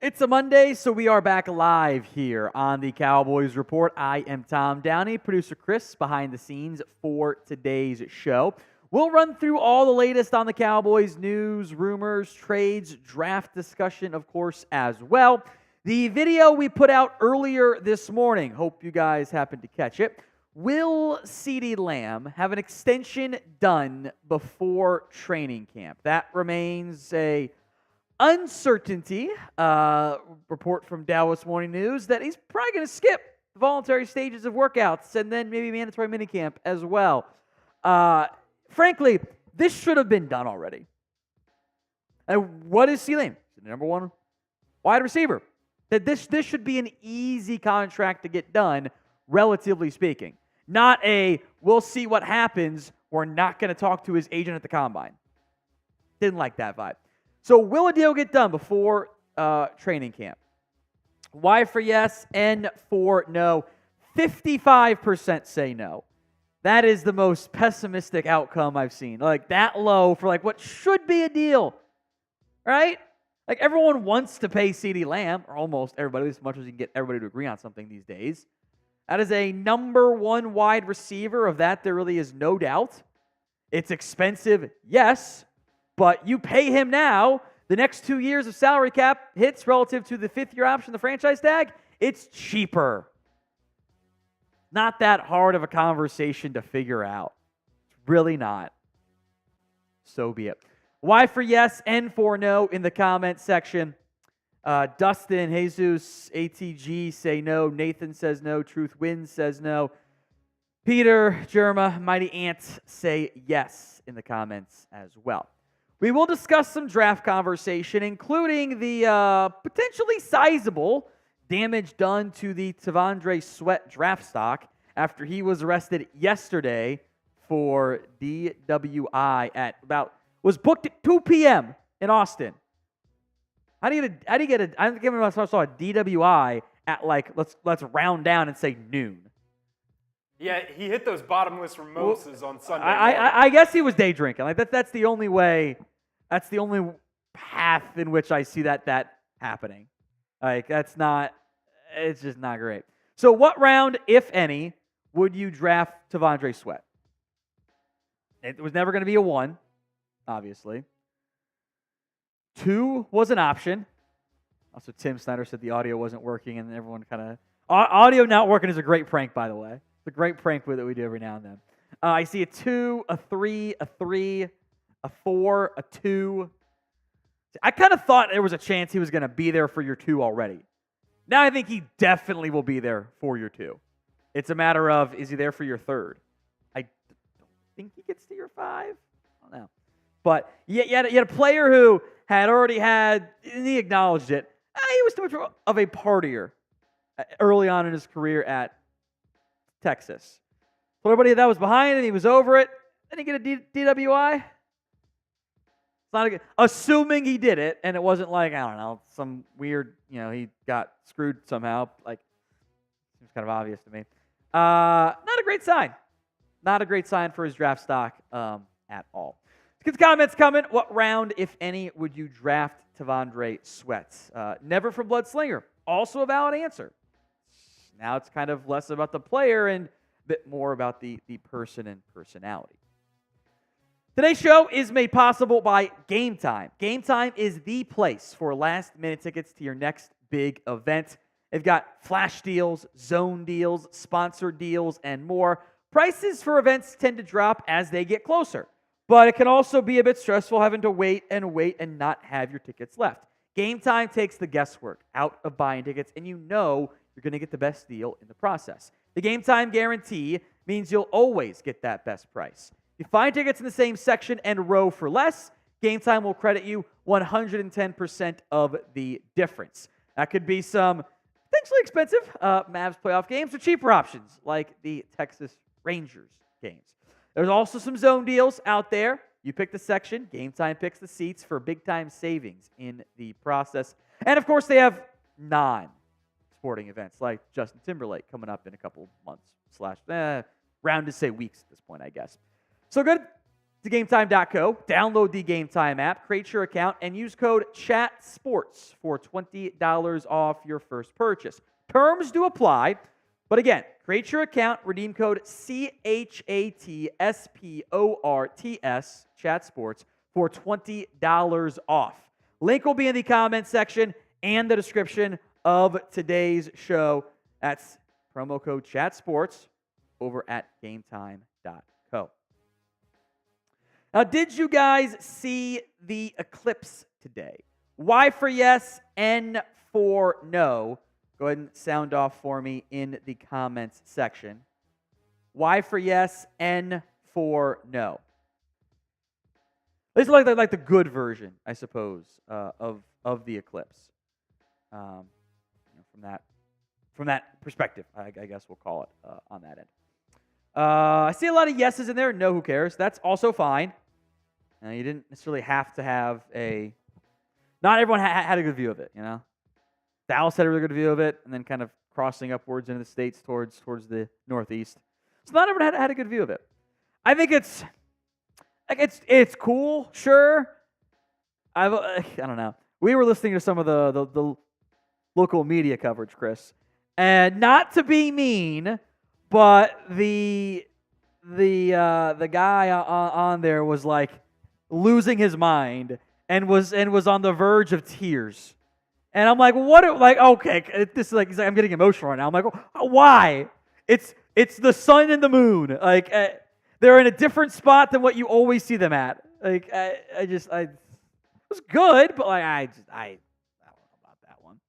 It's a Monday, so we are back live here on the Cowboys Report. I am Tom Downey, producer Chris behind the scenes for today's show. We'll run through all the latest on the Cowboys news, rumors, trades, draft discussion, of course, as well. The video we put out earlier this morning, hope you guys happened to catch it. Will CeeDee Lamb have an extension done before training camp? That remains a uncertainty. Report from Dallas Morning News that he's probably going to skip the voluntary stages of workouts and then maybe mandatory minicamp as well. Frankly, this should have been done already. And what is CeeDee Lamb? The number one wide receiver. That this should be an easy contract to get done, relatively speaking. Not a, we'll see what happens, we're not going to talk to his agent at the combine. Didn't like that vibe. So will a deal get done before training camp? Y for yes, N for no. 55% say no. That is the most pessimistic outcome I've seen. Like that low for like what should be a deal, right? Like everyone wants to pay CeeDee Lamb, or almost everybody, as much as you can get everybody to agree on something these days. That is a number one wide receiver. Of that, there really is no doubt. It's expensive, yes. But you pay him now, the next 2 years of salary cap hits relative to the fifth-year option, the franchise tag, it's cheaper. Not that hard of a conversation to figure out. It's really not. So be it. Y for yes, N for no in the comment section. Dustin, Jesus, ATG say no. Nathan says no. Truth Wins says no. Peter, Jerma, Mighty Ant say yes in the comments as well. We will discuss some draft conversation, including the potentially sizable damage done to the T'Vondre Sweat draft stock after he was arrested yesterday for DWI at was booked at 2 p.m. in Austin. How do you get a I think I saw a DWI at like let's round down and say noon. Yeah, he hit those bottomless mimosas on Sunday. I guess he was day drinking. Like that's the only way. That's the only path in which I see that happening. Like it's just not great. So what round, if any, would you draft T'Vondre Sweat? It was never going to be a 1, obviously. 2 was an option. Also, Tim Snyder said the audio wasn't working, and everyone kind of... Audio not working is a great prank, by the way. It's a great prank that we do every now and then. I see a 2, a 3, a 3, a 4, a 2. I kind of thought there was a chance he was going to be there for your 2 already. Now I think he definitely will be there for your 2. It's a matter of, is he there for your 3rd? I don't think he gets to your 5. I don't know. But you had a player who had already had, and he acknowledged it, he was too much of a partier early on in his career at Texas. So everybody that was behind and he was over it. Did he get a DWI? It's not assuming he did it, and it wasn't like, I don't know, some weird, he got screwed somehow. Like, seems kind of obvious to me. Not a great sign. Not a great sign for his draft stock at all. Let's get the comments coming. What round, if any, would you draft T'Vondre Sweat? Never for Bloodslinger. Also a valid answer. Now it's kind of less about the player and a bit more about the person and personality. Today's show is made possible by Game Time. Game Time is the place for last-minute tickets to your next big event. They've got flash deals, zone deals, sponsored deals, and more. Prices for events tend to drop as they get closer, but it can also be a bit stressful having to wait and not have your tickets left. Game Time takes the guesswork out of buying tickets, and you know you're going to get the best deal in the process. The Game Time guarantee means you'll always get that best price. If you find tickets in the same section and row for less, Game Time will credit you 110% of the difference. That could be some potentially expensive Mavs playoff games or cheaper options like the Texas Rangers games. There's also some zone deals out there. You pick the section, Game Time picks the seats for big-time savings in the process. And, of course, they have non-sporting events like Justin Timberlake coming up in a couple months / round to say weeks at this point, I guess. So good to GameTime.co. Download the GameTime app, create your account, and use code CHATSPORTS for $20 off your first purchase. Terms do apply, but again, create your account, redeem code CHATSPORTS, CHATSPORTS, for $20 off. Link will be in the comments section and the description of today's show. That's promo code CHATSPORTS over at GameTime.co. Now, did you guys see the Eclipse today? Y for yes, N for no. Go ahead and sound off for me in the comments section. Y for yes, N for no. This is like the good version, I suppose, of the Eclipse. From that perspective, I guess we'll call it on that end. I see a lot of yeses in there. No, who cares? That's also fine. You didn't necessarily have to have a. Not everyone had a good view of it, you know. Dallas had a really good view of it, and then kind of crossing upwards into the states towards the northeast. So not everyone had a good view of it. I think it's cool, sure. I don't know. We were listening to some of the local media coverage, Chris, and not to be mean, but the guy on there was like losing his mind and was on the verge of tears. And I'm like, what? Like, okay, this is like I'm getting emotional right now. I'm like, why? It's the sun and the moon. Like, they're in a different spot than what you always see them at. Like, it was good, but like, I don't know about that one.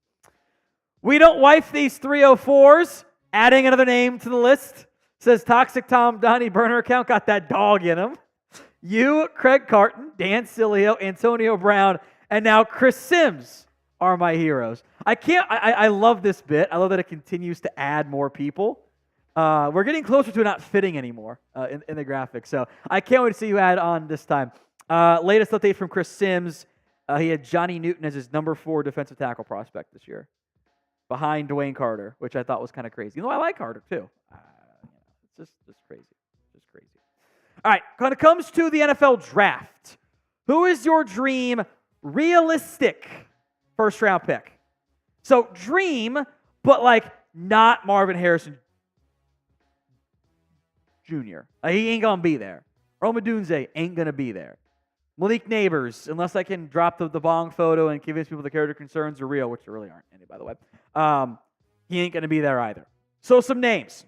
We don't wife these 304s. Adding another name to the list. Says Toxic Tom Downey burner account got that dog in him. You, Craig Carton, Dan Cilio, Antonio Brown, and now Chris Sims are my heroes. I love this bit. I love that it continues to add more people. We're getting closer to it not fitting anymore in the graphics. So I can't wait to see you add on this time. Latest update from Chris Sims. He had Johnny Newton as his number 4 defensive tackle prospect this year, behind Dwayne Carter, which I thought was kind of crazy. You know, I like Carter too. It's just crazy. Just crazy. All right, when it comes to the NFL draft, who is your dream realistic first-round pick? So dream, but like not Marvin Harrison Jr. He ain't going to be there. Rome Odunze ain't going to be there. Malik Neighbors, unless I can drop the bong photo and convince people the character concerns are real, which there really aren't any, by the way. He ain't going to be there either. So some names.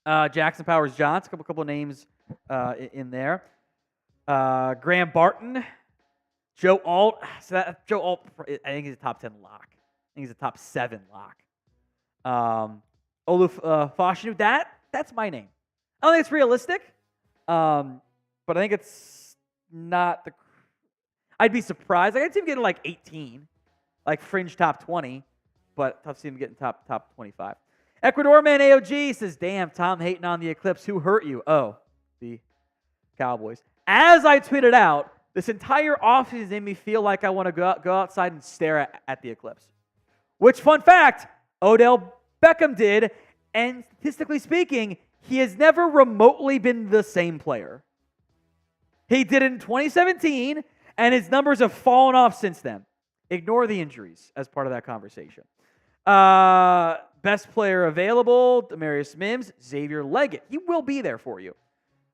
Jackson Powers-Johnson, a couple of names in there. Graham Barton. Joe Alt. Joe Alt, I think he's a top 10 lock. I think he's a top 7 lock. Oluf Fashanu, that's my name. I don't think it's realistic, but I think it's not the. I'd be surprised. I could see him getting like 18, like fringe top 20, but tough to see him getting top 25. Ecuador Man AOG says, "Damn, Tom hating on the Eclipse. Who hurt you?" Oh, the Cowboys. As I tweeted out, this entire offseason made me feel like I want to go outside and stare at the Eclipse. Which, fun fact, Odell Beckham did, and statistically speaking, he has never remotely been the same player. He did it in 2017, and his numbers have fallen off since then. Ignore the injuries as part of that conversation. Best player available, Demarius Mims, Xavier Leggett. He will be there for you.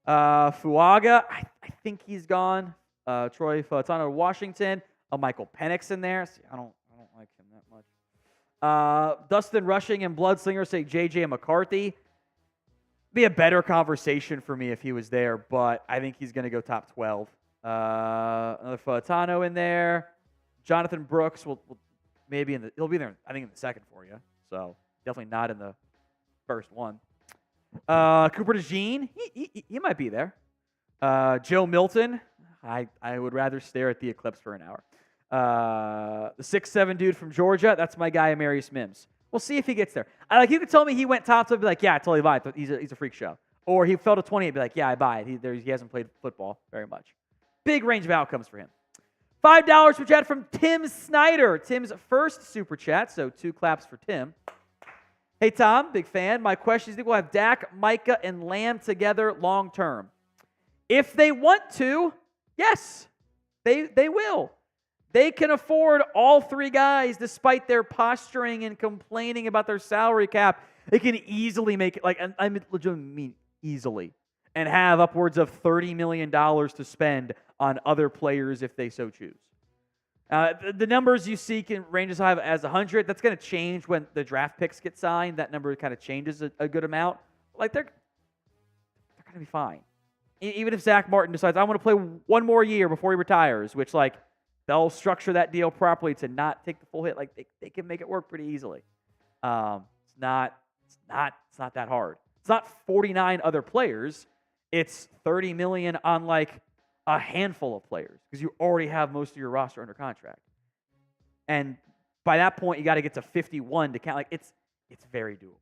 Fuaga, I think he's gone. Troy Fautano, Washington. Michael Penix in there. See, I don't like him that much. Dustin Rushing and Bloodslinger say J.J. McCarthy. Be a better conversation for me if he was there, but I think he's going to go top 12. Another Fautano in there. Jonathan Brooks will maybe he'll be there, I think, in the second for you. So definitely not in the first one. Cooper DeJean, he might be there. Joe Milton, I would rather stare at the Eclipse for an hour. The 6'7" dude from Georgia, that's my guy, Amarius Mims. We'll see if he gets there. You could tell me he went top, so I'd be like, yeah, I totally buy it. He's a freak show. Or he fell to 20, I'd be like, yeah, I buy it. He hasn't played football very much. Big range of outcomes for him. $5 super chat from Tim Snyder. Tim's first super chat, so 2 claps for Tim. Hey, Tom, big fan. My question is, do you think we'll have Dak, Micah, and Lamb together long term? If they want to, yes, they will. They can afford all three guys despite their posturing and complaining about their salary cap. They can easily make it, like, I legitimately mean easily, and have upwards of $30 million to spend on other players if they so choose. The numbers you see can range as high as 100. That's going to change when the draft picks get signed. That number kind of changes a good amount. Like, they're going to be fine. Even if Zach Martin decides, I want to play one more year before he retires, which, like, they'll structure that deal properly to not take the full hit. Like, they can make it work pretty easily. It's not that hard. It's not 49 other players. It's $30 million on, like, a handful of players because you already have most of your roster under contract. And by that point, you got to get to 51 to count. Like, it's very doable.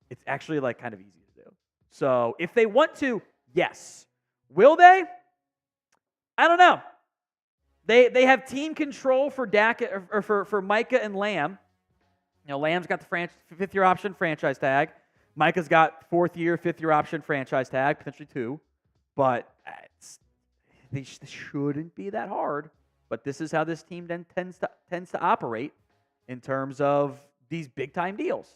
It's actually, like, kind of easy to do. So if they want to, yes. Will they? I don't know. They have team control for Dak or for Micah and Lamb. You know, Lamb's got the fifth-year option franchise tag. Micah's got fourth-year, fifth-year option franchise tag, potentially 2. But this shouldn't be that hard. But this is how this team then tends to operate in terms of these big-time deals.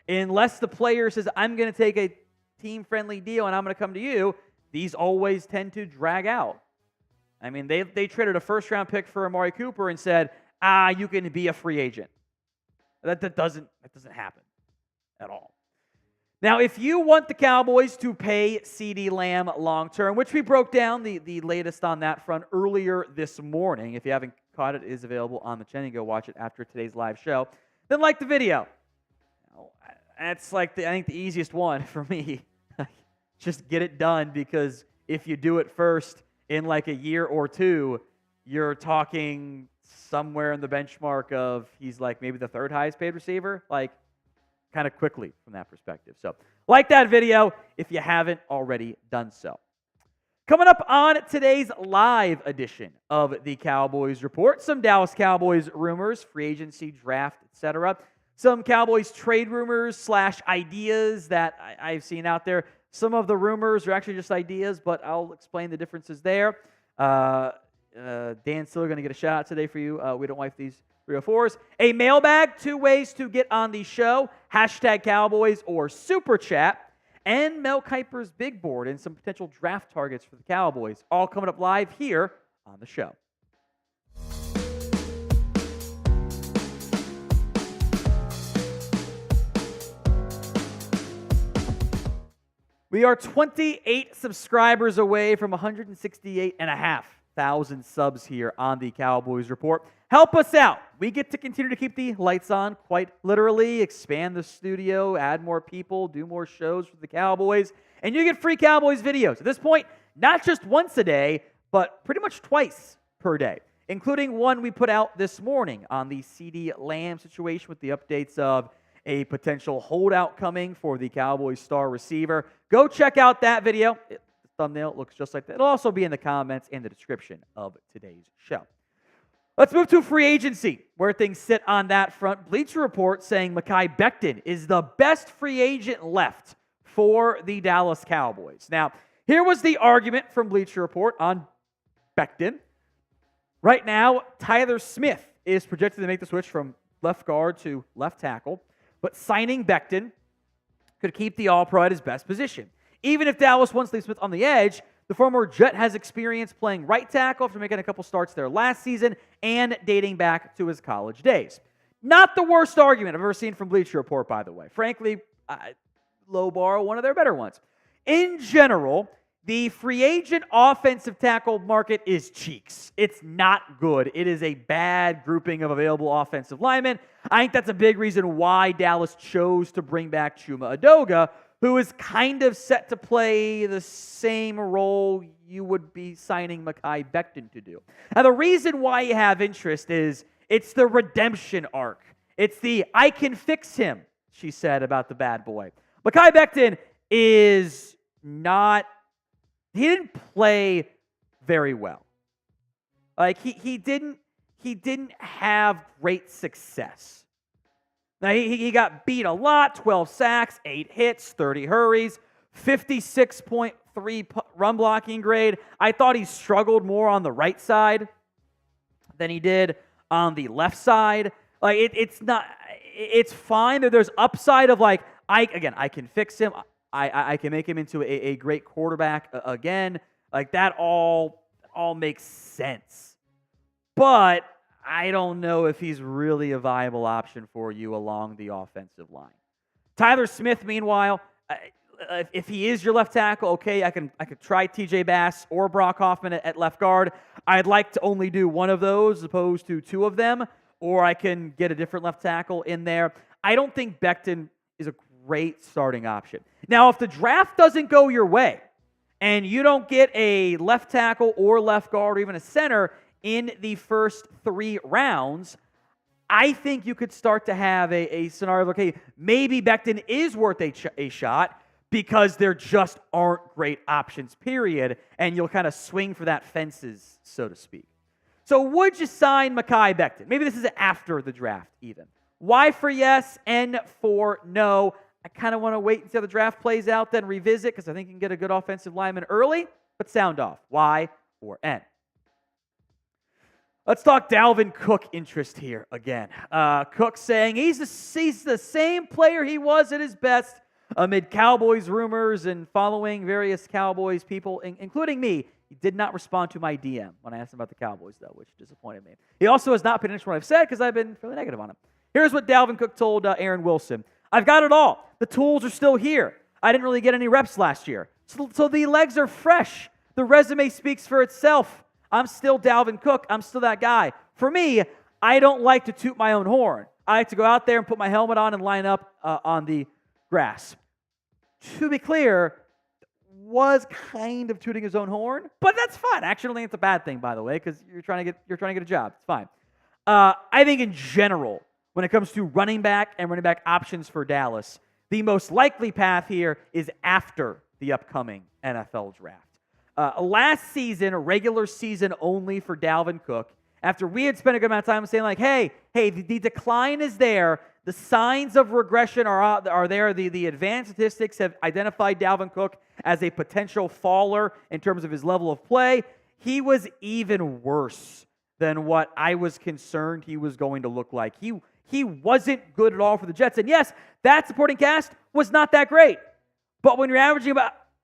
Unless the player says, I'm going to take a team-friendly deal and I'm going to come to you, these always tend to drag out. I mean, they traded a first-round pick for Amari Cooper and said, you can be a free agent. That doesn't happen at all. Now, if you want the Cowboys to pay CeeDee Lamb long-term, which we broke down the latest on that front earlier this morning. If you haven't caught it, it is available on the channel. Go watch it after today's live show. Then like the video. That's like I think the easiest one for me. Just get it done, because if you do it first in like a year or two, you're talking somewhere in the benchmark of he's like maybe the third highest paid receiver. Like, kind of quickly from that perspective. So, like that video if you haven't already done so. Coming up on today's live edition of the Cowboys Report, some Dallas Cowboys rumors, free agency, draft, etc. Some Cowboys trade rumors / ideas that I've seen out there. Some of the rumors are actually just ideas, but I'll explain the differences there. Dan's still going to get a shout out today for you. We don't wipe these 304s. A mailbag, 2 ways to get on the show. #Cowboys or Super Chat. And Mel Kiper's Big Board and some potential draft targets for the Cowboys. All coming up live here on the show. We are 28 subscribers away from 168,500 subs here on the Cowboys Report. Help us out. We get to continue to keep the lights on, quite literally, expand the studio, add more people, do more shows for the Cowboys, and you get free Cowboys videos. At this point, not just once a day, but pretty much twice per day, including one we put out this morning on the CeeDee Lamb situation with the updates of a potential holdout coming for the Cowboys star receiver. Go check out that video. The thumbnail looks just like that. It'll also be in the comments and the description of today's show. Let's move to free agency, where things sit on that front. Bleacher Report saying Mekhi Becton is the best free agent left for the Dallas Cowboys. Now, here was the argument from Bleacher Report on Becton. Right now, Tyler Smith is projected to make the switch from left guard to left tackle, but signing Becton could keep the All-Pro at his best position. Even if Dallas wants to leave Smith on the edge, the former Jet has experience playing right tackle after making a couple starts there last season and dating back to his college days. Not the worst argument I've ever seen from Bleacher Report, by the way. Frankly, low bar, one of their better ones. In general, the free agent offensive tackle market is cheeks. It's not good. It is a bad grouping of available offensive linemen. I think that's a big reason why Dallas chose to bring back Chuma Edoga, who is kind of set to play the same role you would be signing Mekhi Becton to do. Now, the reason why you have interest is it's the redemption arc. It's the I can fix him, she said about the bad boy. Mekhi Becton is not, he didn't play very well. Like, he didn't have great success. Now, he got beat a lot, 12 sacks, 8 hits, 30 hurries, 56.4 3 run blocking grade. I thought he struggled more on the right side than he did on the left side. Like it's fine that there's upside of like, I can fix him. I can make him into a great quarterback again. Like that all makes sense. But I don't know if he's really a viable option for you along the offensive line. Tyler Smith, meanwhile, if he is your left tackle, okay, I could try TJ Bass or Brock Hoffman at left guard. I'd like to only do one of those as opposed to 2 of them, or I can get a different left tackle in there. I don't think Becton is a great starting option. Now, if the draft doesn't go your way and you don't get a left tackle or left guard or even a center in the first 3 rounds, I think you could start to have a scenario of, okay, maybe Becton is worth a shot because there just aren't great options, period, and you'll kind of swing for that fences, so to speak. So would you sign Mekhi Becton? Maybe this is after the draft even. Y for yes, N for no. I kind of want to wait until the draft plays out, then revisit, because I think you can get a good offensive lineman early, but sound off. Y or N. Let's talk Dalvin Cook interest here again. Cook saying he's the same player he was at his best amid Cowboys rumors and following various Cowboys people, including me. He did not respond to my DM when I asked him about the Cowboys, though, which disappointed me. He also has not paid attention to what I've said because I've been fairly negative on him. Here's what Dalvin Cook told Aaron Wilson. I've got it all. The tools are still here. I didn't really get any reps last year. So the legs are fresh. The resume speaks for itself. I'm still Dalvin Cook. I'm still that guy. For me, I don't like to toot my own horn. I like to go out there and put my helmet on and line up on the grass. To be clear, was kind of tooting his own horn, but that's fine. Actually, it's a bad thing, by the way, because you're trying to get a job. It's fine. I think in general, when it comes to running back and running back options for Dallas, the most likely path here is after the upcoming NFL draft. Last season, a regular season only for Dalvin Cook, after we had spent a good amount of time saying like, hey, the decline is there, the signs of regression are there, the advanced statistics have identified Dalvin Cook as a potential faller in terms of his level of play, he was even worse than what I was concerned he was going to look like. He wasn't good at all for the Jets. And yes, that supporting cast was not that great. But when you're averaging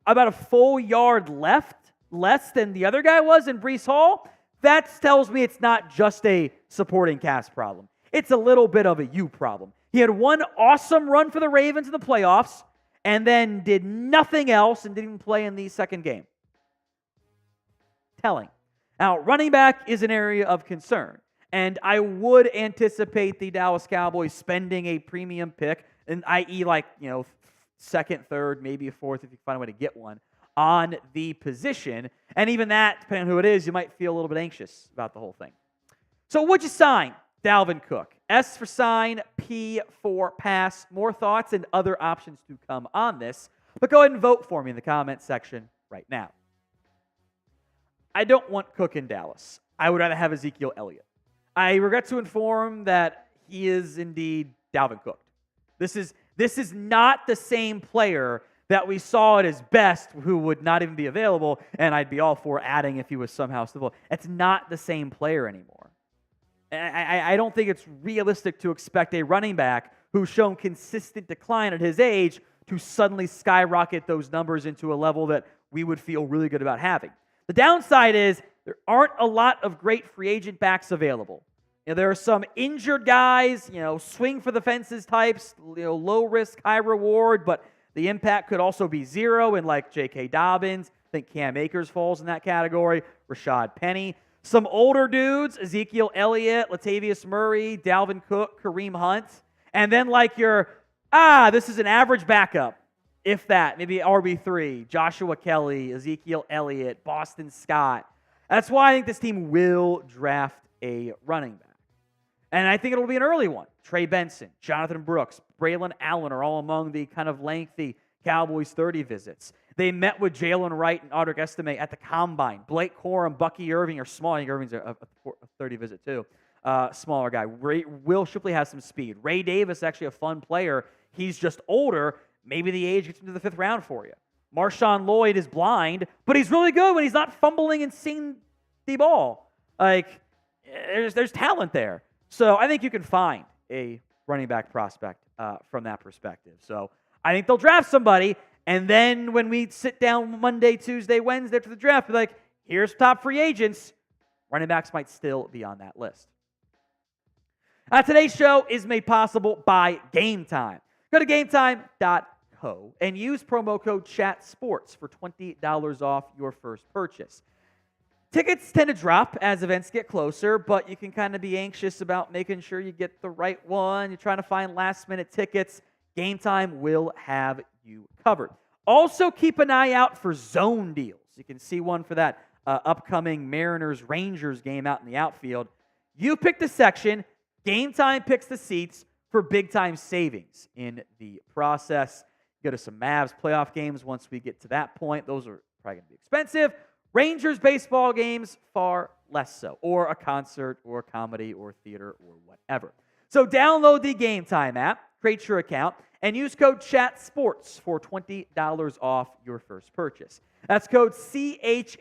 about a full yard less than the other guy was in Breece Hall, that tells me it's not just a supporting cast problem. It's a little bit of a you problem. He had one awesome run for the Ravens in the playoffs and then did nothing else and didn't even play in the second game. Telling. Now, running back is an area of concern, and I would anticipate the Dallas Cowboys spending a premium pick, i.e. second, third, maybe a fourth if you find a way to get one, on the position. And even that, depending on who it is, you might feel a little bit anxious about the whole thing. So would you sign Dalvin Cook? S for sign, P for pass. More thoughts and other options to come on this, but go ahead and vote for me in the comment section right now. I don't want Cook in Dallas. I would rather have Ezekiel Elliott. I regret to inform that he is indeed Dalvin Cook. This is not the same player that we saw at his best, who would not even be available, and I'd be all for adding if he was somehow still. It's not the same player anymore. I don't think it's realistic to expect a running back who's shown consistent decline at his age to suddenly skyrocket those numbers into a level that we would feel really good about having. The downside is there aren't a lot of great free agent backs available. There are some injured guys, swing for the fences types, low risk, high reward, but the impact could also be zero in like J.K. Dobbins. I think Cam Akers falls in that category. Rashad Penny. Some older dudes, Ezekiel Elliott, Latavius Murray, Dalvin Cook, Kareem Hunt. And then this is an average backup, if that, maybe RB3, Joshua Kelly, Ezekiel Elliott, Boston Scott. That's why I think this team will draft a running back. And I think it'll be an early one. Trey Benson, Jonathan Brooks, Braylon Allen are all among the kind of lengthy Cowboys 30 visits. They met with Jalen Wright and Audric Estime at the Combine. Blake Corum, Bucky Irving are small. I think Irving's a 30 visit too. Smaller guy. Will Shipley has some speed. Ray Davis, actually a fun player. He's just older. Maybe the age gets into the 5th round for you. Marshawn Lloyd is blind, but he's really good when he's not fumbling and seeing the ball. Like, there's talent there. So I think you can find a running back prospect from that perspective. So I think they'll draft somebody, and then when we sit down Monday, Tuesday, Wednesday after the draft, be like, here's top free agents. Running backs might still be on that list. Today's show is made possible by Game Time. Go to gametime.co and use promo code CHATSPORTS for $20 off your first purchase. Tickets tend to drop as events get closer, but you can kind of be anxious about making sure you get the right one. You're trying to find last-minute tickets. Game Time will have you covered. Also, keep an eye out for zone deals. You can see one for that upcoming Mariners-Rangers game out in the outfield. You pick the section. Game Time picks the seats for big-time savings in the process. Go to some Mavs playoff games once we get to that point. Those are probably going to be expensive. Rangers baseball games, far less so. Or a concert or a comedy or theater or whatever. So download the Game Time app, create your account, and use code CHATSPORTS for $20 off your first purchase. That's code CHATSPORTS,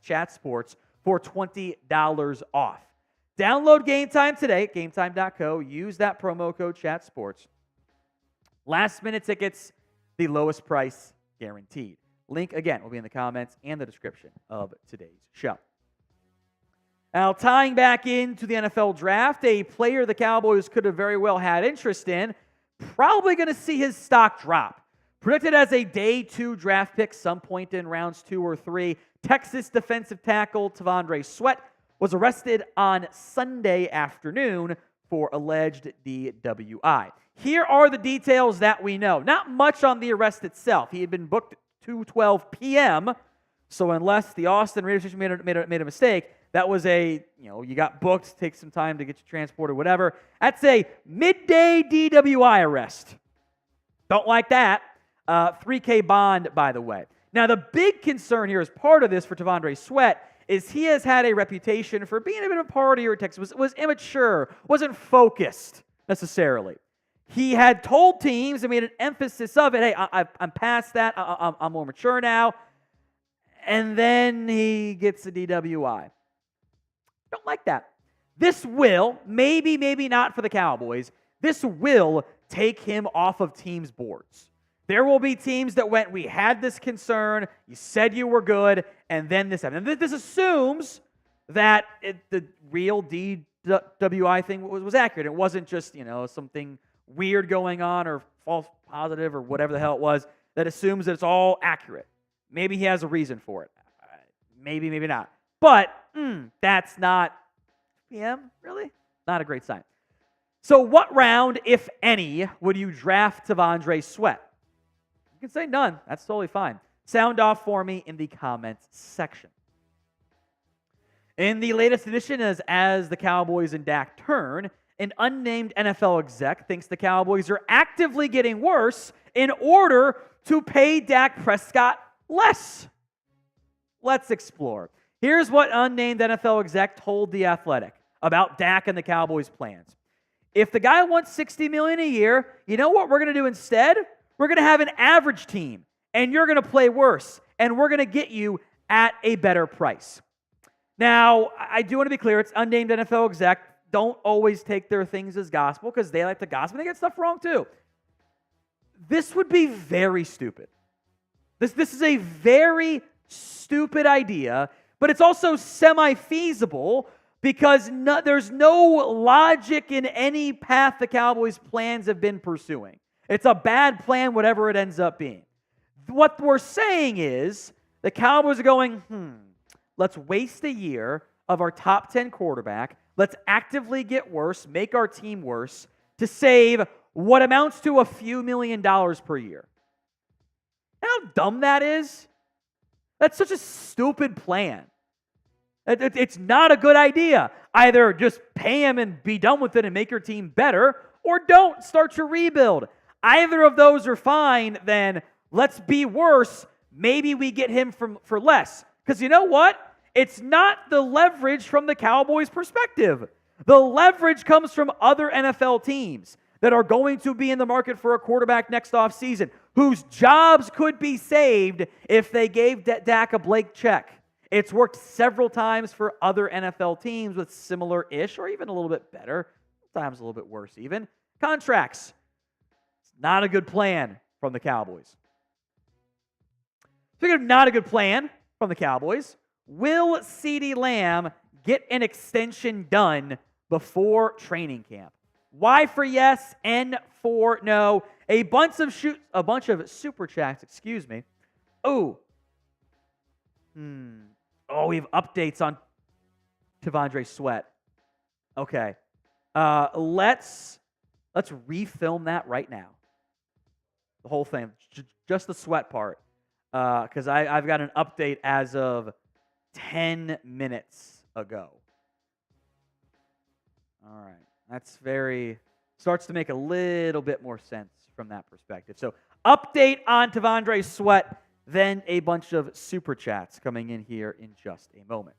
CHATSPORTS, for $20 off. Download Game Time today, gametime.co. Use that promo code CHATSPORTS. Last-minute tickets, the lowest price guaranteed. Link, again, will be in the comments and the description of today's show. Now, tying back into the NFL draft, a player the Cowboys could have very well had interest in, probably going to see his stock drop. Predicted as a day 2 draft pick some point in rounds 2 or 3, Texas defensive tackle T'Vondre Sweat was arrested on Sunday afternoon for alleged DWI. Here are the details that we know. Not much on the arrest itself. He had been booked at 2:12 p.m., so unless the Austin radio station made a mistake, that was you got booked, take some time to get you transported, whatever. That's a midday DWI arrest. Don't like that. $3,000 bond, by the way. Now, the big concern here as part of this for T'Vondre Sweat is he has had a reputation for being a bit of a partier at Texas, was immature, wasn't focused necessarily. He had told teams and made an emphasis of it, hey, I'm past that, I'm more mature now, and then he gets a DWI. Don't like that. This will, maybe not for the Cowboys, this will take him off of teams' boards. There will be teams that went, we had this concern, you said you were good, and then this happened. And this assumes that the real DWI thing was accurate. It wasn't just, something weird going on or false positive or whatever the hell it was that assumes that it's all accurate. Maybe he has a reason for it. Maybe not. But that's not, really? Not a great sign. So what round, if any, would you draft T'Vondre Sweat? You can say none. That's totally fine. Sound off for me in the comments section. In the latest edition, as the Cowboys and Dak turn, an unnamed NFL exec thinks the Cowboys are actively getting worse in order to pay Dak Prescott less. Let's explore. Here's what unnamed NFL exec told The Athletic about Dak and the Cowboys' plans. If the guy wants $60 million a year, you know what we're going to do instead? We're going to have an average team, and you're going to play worse, and we're going to get you at a better price. Now, I do want to be clear, it's unnamed NFL exec. Don't always take their things as gospel because they like to gossip and they get stuff wrong too. This would be very stupid. This is a very stupid idea, but it's also semi-feasible because there's no logic in any path the Cowboys' plans have been pursuing. It's a bad plan, whatever it ends up being. What we're saying is the Cowboys are going, let's waste a year of our top 10 quarterback. Let's actively get worse, make our team worse, to save what amounts to a few $1 million per year. How dumb that is? That's such a stupid plan. It's not a good idea. Either just pay him and be done with it and make your team better, or don't start your rebuild. Either of those are fine, then let's be worse. Maybe we get him for less. Because you know what? It's not the leverage from the Cowboys' perspective. The leverage comes from other NFL teams that are going to be in the market for a quarterback next offseason. whose jobs could be saved if they gave Dak a blank check. It's worked several times for other NFL teams with similar-ish or even a little bit better, sometimes a little bit worse even, contracts. It's not a good plan from the Cowboys. Speaking of not a good plan from the Cowboys, will CeeDee Lamb get an extension done before training camp? Y for yes, N for no. A bunch of super chats, excuse me. Oh, we have updates on T'Vondre Sweat. Okay. Let's refilm that right now. The whole thing, just the Sweat part. Because I've got an update as of 10 minutes ago. All right. That's starts to make a little bit more sense from that perspective. So, update on T'Vondre Sweat, then a bunch of super chats coming in here in just a moment.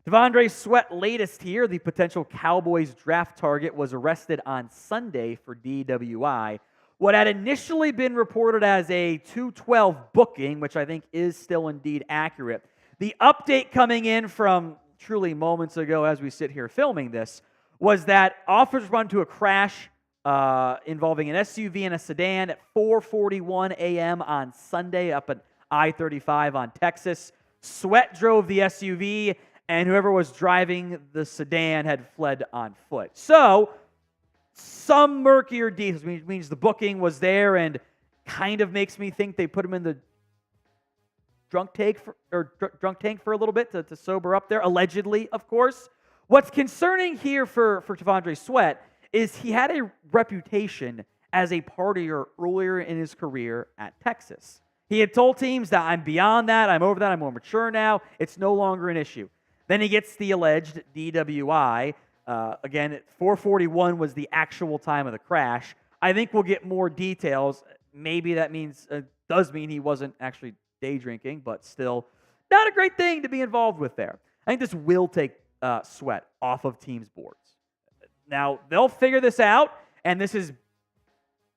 T'Vondre Sweat latest here, the potential Cowboys draft target, was arrested on Sunday for DWI. What had initially been reported as a 212 booking, which I think is still indeed accurate. The update coming in from truly moments ago as we sit here filming this was that officers run to a crash involving an SUV and a sedan at 4:41 a.m. on Sunday up at I-35 on Texas. Sweat drove the SUV, and whoever was driving the sedan had fled on foot. So, some murkier details, which means the booking was there and kind of makes me think they put him in the drunk tank for a little bit to sober up there, allegedly, of course. What's concerning here for T'Vondre Sweat is he had a reputation as a partier earlier in his career at Texas. He had told teams that I'm beyond that, I'm over that, I'm more mature now, it's no longer an issue. Then he gets the alleged DWI. Again, 4:41 was the actual time of the crash. I think we'll get more details. Maybe that does mean he wasn't actually day drinking, but still not a great thing to be involved with there. I think this will take Sweat off of teams' boards. Now, they'll figure this out, and this is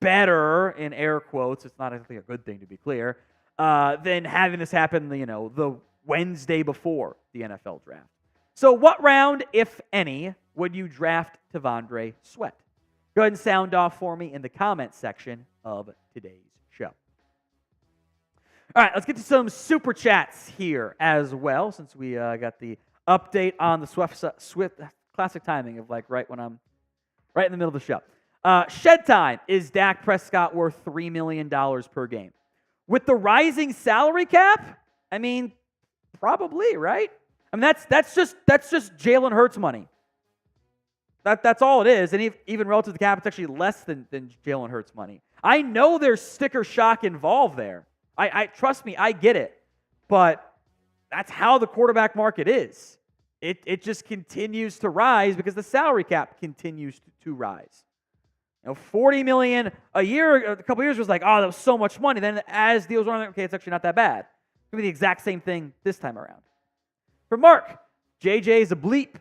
better, in air quotes, it's not actually a good thing to be clear, than having this happen, the Wednesday before the NFL draft. So what round, if any, would you draft T'Vondre Sweat? Go ahead and sound off for me in the comments section of today's show. All right, let's get to some super chats here as well, since we got the update on the Swift classic timing of right when I'm right in the middle of the show. Shed time. Is Dak Prescott worth $3 million per game? With the rising salary cap, I mean, probably, right? I mean, that's just Jalen Hurts money. That's all it is. And even relative to the cap, it's actually less than Jalen Hurts money. I know there's sticker shock involved there. I trust me, I get it. But that's how the quarterback market is. It just continues to rise because the salary cap continues to rise. $40 million a year, a couple years was like, oh, that was so much money. Then as deals were on, okay, it's actually not that bad. It's going to be the exact same thing this time around. For Mark, JJ is a bleep.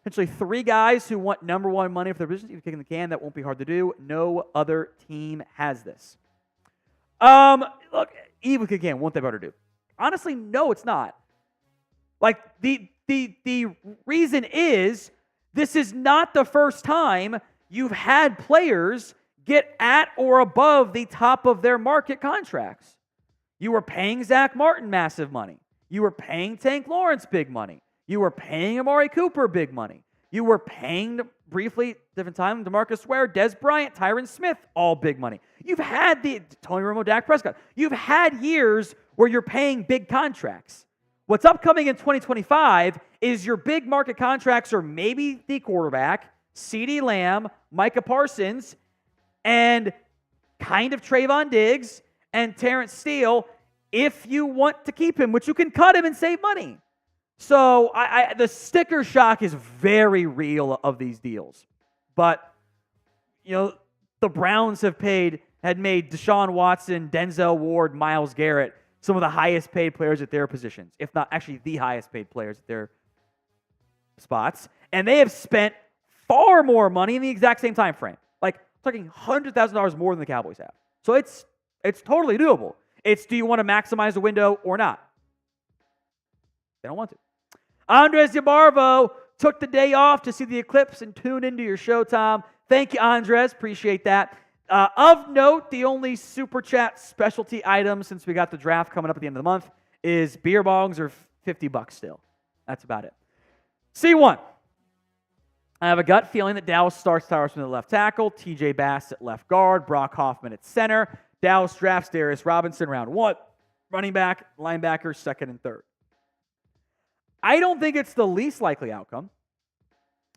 Potentially 3 guys who want number 1 money for their positions. You're kicking the can. That won't be hard to do. No other team has this. Look, even again, won't they better do? Honestly, no, it's not. The reason is this is not the first time you've had players get at or above the top of their market contracts. You were paying Zach Martin massive money. You were paying Tank Lawrence big money. You were paying Amari Cooper big money. You were paying, briefly, different time, DeMarcus Ware, Des Bryant, Tyron Smith, all big money. You've had the Tony Romo, Dak Prescott. You've had years where you're paying big contracts. What's upcoming in 2025 is your big market contracts are maybe the quarterback, CeeDee Lamb, Micah Parsons, and kind of Trayvon Diggs and Terrence Steele if you want to keep him, which you can cut him and save money. So the sticker shock is very real of these deals. But, the Browns had made Deshaun Watson, Denzel Ward, Myles Garrett some of the highest paid players at their positions, if not actually the highest paid players at their spots. And they have spent far more money in the exact same time frame. talking $100,000 more than the Cowboys have. So it's totally doable. It's, do you want to maximize the window or not? They don't want to. Andres Yabarvo took the day off to see the Eclipse and tune into your show, Tom. Thank you, Andres. Appreciate that. Of note, the only Super Chat specialty item since we got the draft coming up at the end of the month is beer bongs are $50 still. That's about it. C1. I have a gut feeling that Dallas starts Tyrus Smith at left tackle, TJ Bass at left guard, Brock Hoffman at center. Dallas drafts Darius Robinson round 1. Running back, linebacker, second and third. I don't think it's the least likely outcome.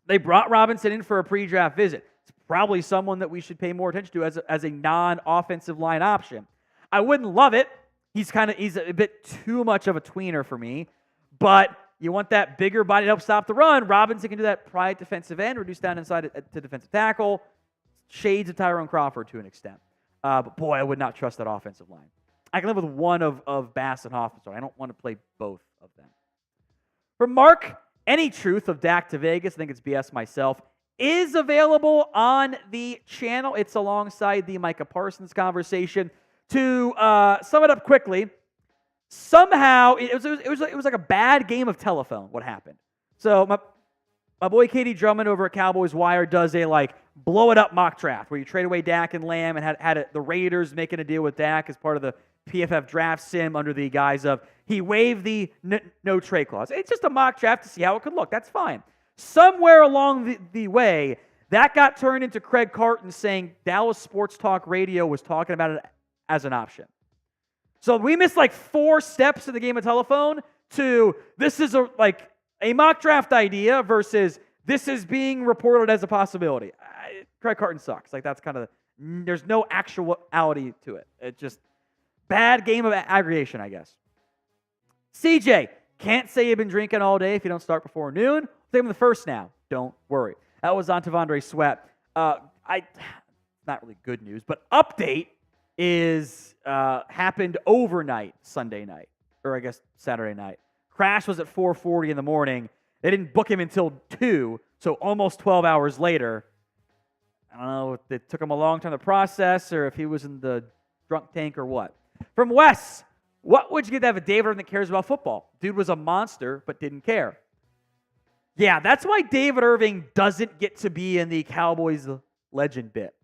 They brought Robinson in for a pre-draft visit. It's probably someone that we should pay more attention to as a non-offensive line option. I wouldn't love it. He's a bit too much of a tweener for me, but you want that bigger body to help stop the run. Robinson can do that private defensive end, reduce down inside to defensive tackle, shades of Tyrone Crawford to an extent. But boy, I would not trust that offensive line. I can live with one of Bass and Hoffman, so I don't want to play both of them. For Mark, any truth of Dak to Vegas, I think it's BS myself, is available on the channel. It's alongside the Micah Parsons conversation. To sum it up quickly, somehow it was like a bad game of telephone. What happened? So my boy Katie Drummond over at Cowboys Wire does a blow it up mock draft where you trade away Dak and Lamb and had the Raiders making a deal with Dak as part of the PFF draft sim under the guise of he waived the no trade clause. It's just a mock draft to see how it could look. That's fine. Somewhere along the way, that got turned into Craig Carton saying Dallas Sports Talk Radio was talking about it as an option. So we missed 4 steps in the game of telephone to this is a mock draft idea versus this is being reported as a possibility. Craig Carton sucks. That's kind of, there's no actuality to it. It's just bad game of aggregation, I guess. CJ, can't say you've been drinking all day if you don't start before noon. Take him the first now. Don't worry. That was on Tavondre Sweat. Not really good news, but update is happened overnight Sunday night, or I guess Saturday night. Crash was at 4:40 in the morning. They didn't book him until 2, so almost 12 hours later. I don't know if it took him a long time to process or if he was in the drunk tank or what. From Wes, what would you give to have a David Irving that cares about football? Dude was a monster but didn't care. Yeah, that's why David Irving doesn't get to be in the Cowboys legend bit.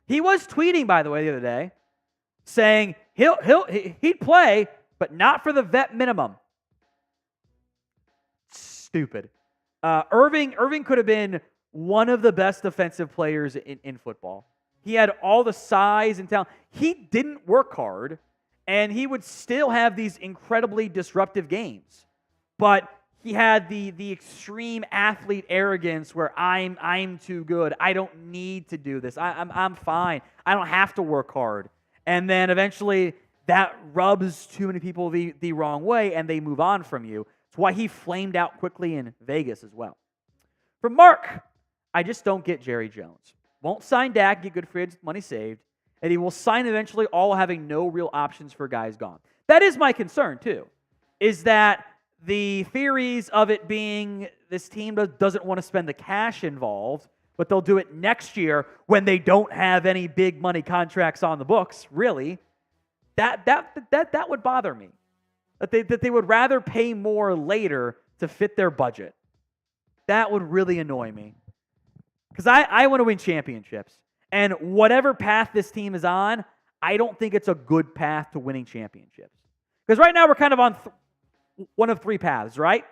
He was tweeting, by the way, the other day, saying he'd play, but not for the vet minimum. Stupid. Irving could have been one of the best defensive players in football. He had all the size and talent. He didn't work hard, and he would still have these incredibly disruptive games. But he had the extreme athlete arrogance where I'm too good. I don't need to do this. I'm fine. I don't have to work hard. And then eventually that rubs too many people the wrong way, and they move on from you. It's why he flamed out quickly in Vegas as well. For Mark, I just don't get Jerry Jones. Won't sign Dak, get good free agent money saved, and he will sign eventually, all having no real options for guys gone. That is my concern too, is that the theories of it being this team doesn't want to spend the cash involved, but they'll do it next year when they don't have any big money contracts on the books, really, that would bother me. That they would rather pay more later to fit their budget. That would really annoy me. Because I want to win championships. And whatever path this team is on, I don't think it's a good path to winning championships. Because right now we're kind of on one of 3 paths, right?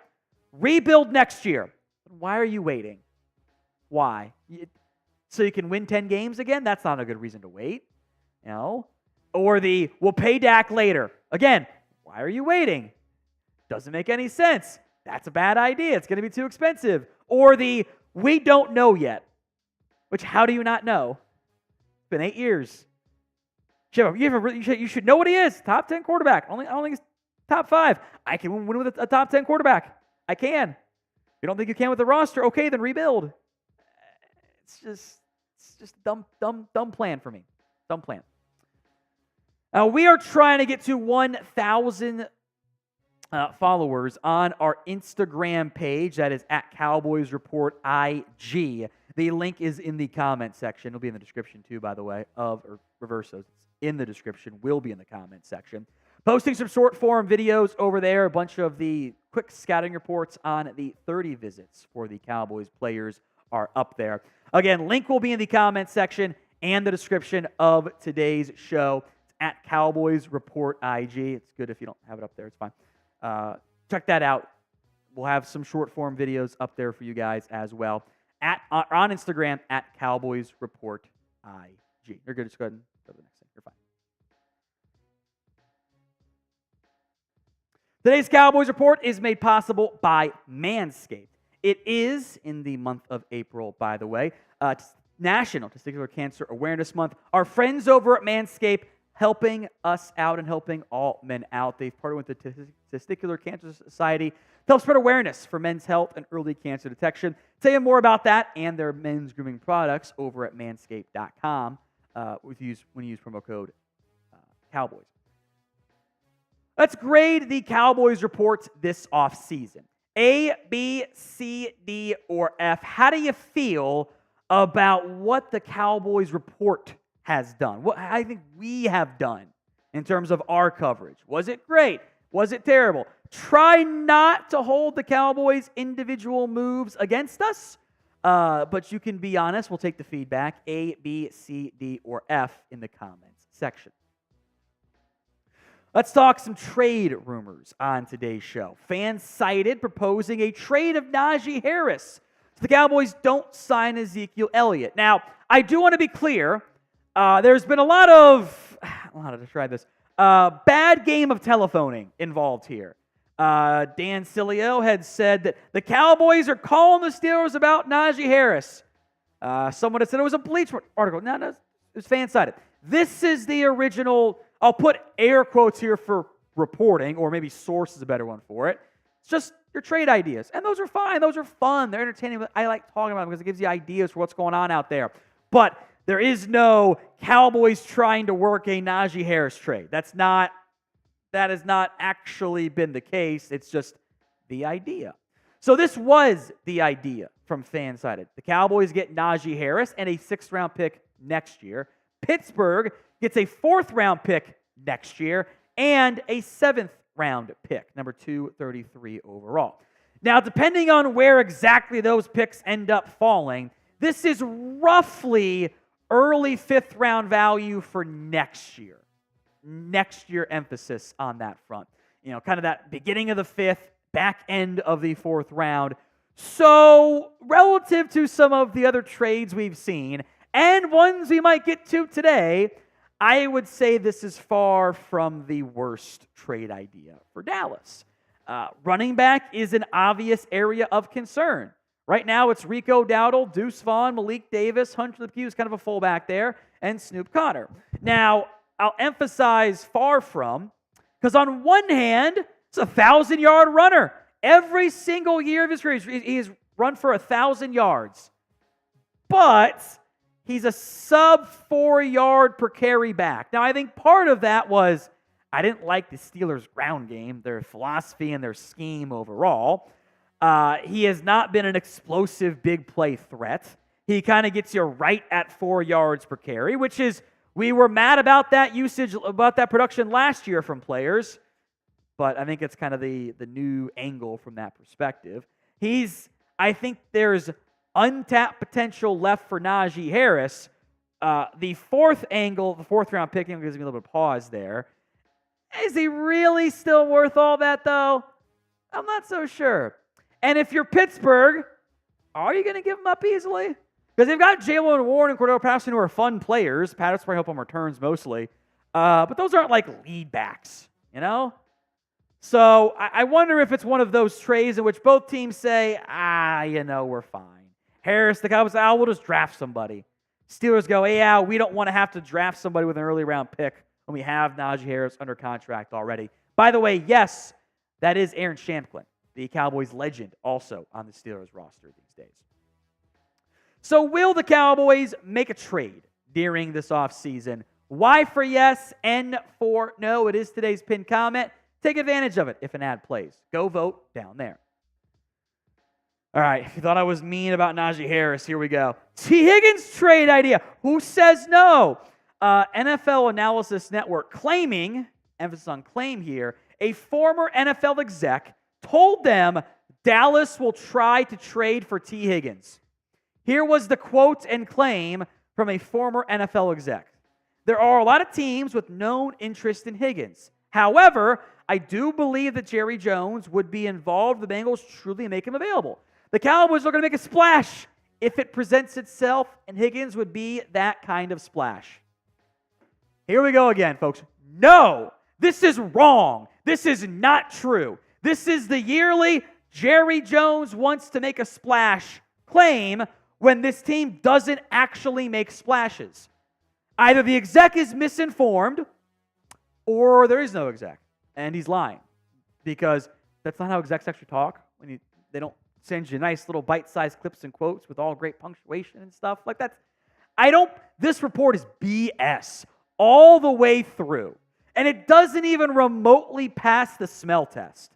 Rebuild next year. Why are you waiting? Why? So you can win 10 games again? That's not a good reason to wait. No. Or we'll pay Dak later. Again, why are you waiting? Doesn't make any sense. That's a bad idea. It's going to be too expensive. Or we don't know yet. Which, how do you not know? It's been 8 years. You should know what he is. Top 10 quarterback. I don't think he's top 5. I can win with a top 10 quarterback. I can. If you don't think you can with the roster, okay, then rebuild. It's just dumb plan for me. Dumb plan. We are trying to get to 1,000 followers on our Instagram page. That is at Cowboys Report IG. The link is in the comment section. It'll be in the description too, by the way, or reverse those. It's in the description, will be in the comment section. Posting some short form videos over there, a bunch of the quick scouting reports on the 30 visits for the Cowboys players are up there. Again, link will be in the comment section and the description of today's show. It's at Cowboys Report IG. It's good if you don't have it up there. It's fine. Check that out. We'll have some short form videos up there for you guys as well. On Instagram, at Cowboys Report IG. You're good. Just go ahead and go to the next thing. You're fine. Today's Cowboys Report is made possible by Manscaped. It is in the month of April, by the way, National Testicular Cancer Awareness Month. Our friends over at Manscaped helping us out and helping all men out. They've partnered with the Testicular Cancer Society to help spread awareness for men's health and early cancer detection. Tell you more about that and their men's grooming products over at manscaped.com when you use promo code Cowboys. Let's grade the Cowboys report this offseason. A, B, C, D, or F. How do you feel about what the Cowboys report has done? What I think we have done in terms of our coverage. Was it great? Was it terrible? Try not to hold the Cowboys' individual moves against us, but you can be honest. We'll take the feedback. A, B, C, D, or F in the comments section. Let's talk some trade rumors on today's show. Fans cited proposing a trade of Najee Harris so the Cowboys don't sign Ezekiel Elliott. Now, I do want to be clear. There's been a lot of, to describe this, bad game of telephoning involved here. Dan Sileo had said that the Cowboys are calling the Steelers about Najee Harris. Someone had said it was a Bleach article. No, it was fan-sided. This is the original, I'll put air quotes here for reporting, or maybe source is a better one for it. It's just your trade ideas. And those are fine. Those are fun. They're entertaining. I like talking about them because it gives you ideas for what's going on out there. But there is no Cowboys trying to work a Najee Harris trade. That has not actually been the case. It's just the idea. So this was the idea from fan-sided. The Cowboys get Najee Harris and a 6th-round pick next year. Pittsburgh gets a 4th-round pick next year and a 7th-round pick, number 233 overall. Now, depending on where exactly those picks end up falling, this is roughly early 5th-round value for next year. Next year emphasis on that front. Kind of that beginning of the 5th, back end of the 4th round. So, relative to some of the other trades we've seen, and ones we might get to today, I would say this is far from the worst trade idea for Dallas. Running back is an obvious area of concern. Right now, it's Rico Dowdle, Deuce Vaughn, Malik Davis, Hunter Luepke, who's kind of a fullback there, and Snoop Conner. Now, I'll emphasize far from, because on one hand, it's a 1,000-yard runner. Every single year of his career, he's run for 1,000 yards. But he's a sub-4-yard per carry back. Now, I think part of that was I didn't like the Steelers' ground game, their philosophy and their scheme overall. He has not been an explosive big play threat. He kind of gets you right at 4 yards per carry, which is, we were mad about that usage, about that production last year from players, but I think it's kind of the new angle from that perspective. I think there's untapped potential left for Najee Harris. The 4th angle, the 4th-round pick, gives me a little bit of pause there. Is he really still worth all that, though? I'm not so sure. And if you're Pittsburgh, are you going to give him up easily? Because they've got Jalen Warren and Cordell Patterson who are fun players. Patterson probably help on returns mostly. But those aren't like lead backs, So I wonder if it's one of those trades in which both teams say, we're fine. Harris, the Cowboys say, we'll just draft somebody. Steelers go, we don't want to have to draft somebody with an early round pick when we have Najee Harris under contract already. By the way, yes, that is Aaron Shamklin, the Cowboys legend, also on the Steelers roster these days. So will the Cowboys make a trade during this offseason? Y for yes, N for no. It is today's pinned comment. Take advantage of it if an ad plays. Go vote down there. All right, if you thought I was mean about Najee Harris, here we go. T. Higgins trade idea. Who says no? NFL Analysis Network claiming, emphasis on claim here, a former NFL exec told them Dallas will try to trade for T. Higgins. Here was the quote and claim from a former NFL exec. There are a lot of teams with known interest in Higgins. However, I do believe that Jerry Jones would be involved if the Bengals truly make him available. The Cowboys are going to make a splash if it presents itself, and Higgins would be that kind of splash. Here we go again, folks. No, this is wrong. This is not true. This is the yearly Jerry Jones wants to make a splash claim when this team doesn't actually make splashes. Either the exec is misinformed or there is no exec, and he's lying because that's not how execs actually talk. They don't send you nice little bite-sized clips and quotes with all great punctuation and stuff like that. This report is BS all the way through, and it doesn't even remotely pass the smell test.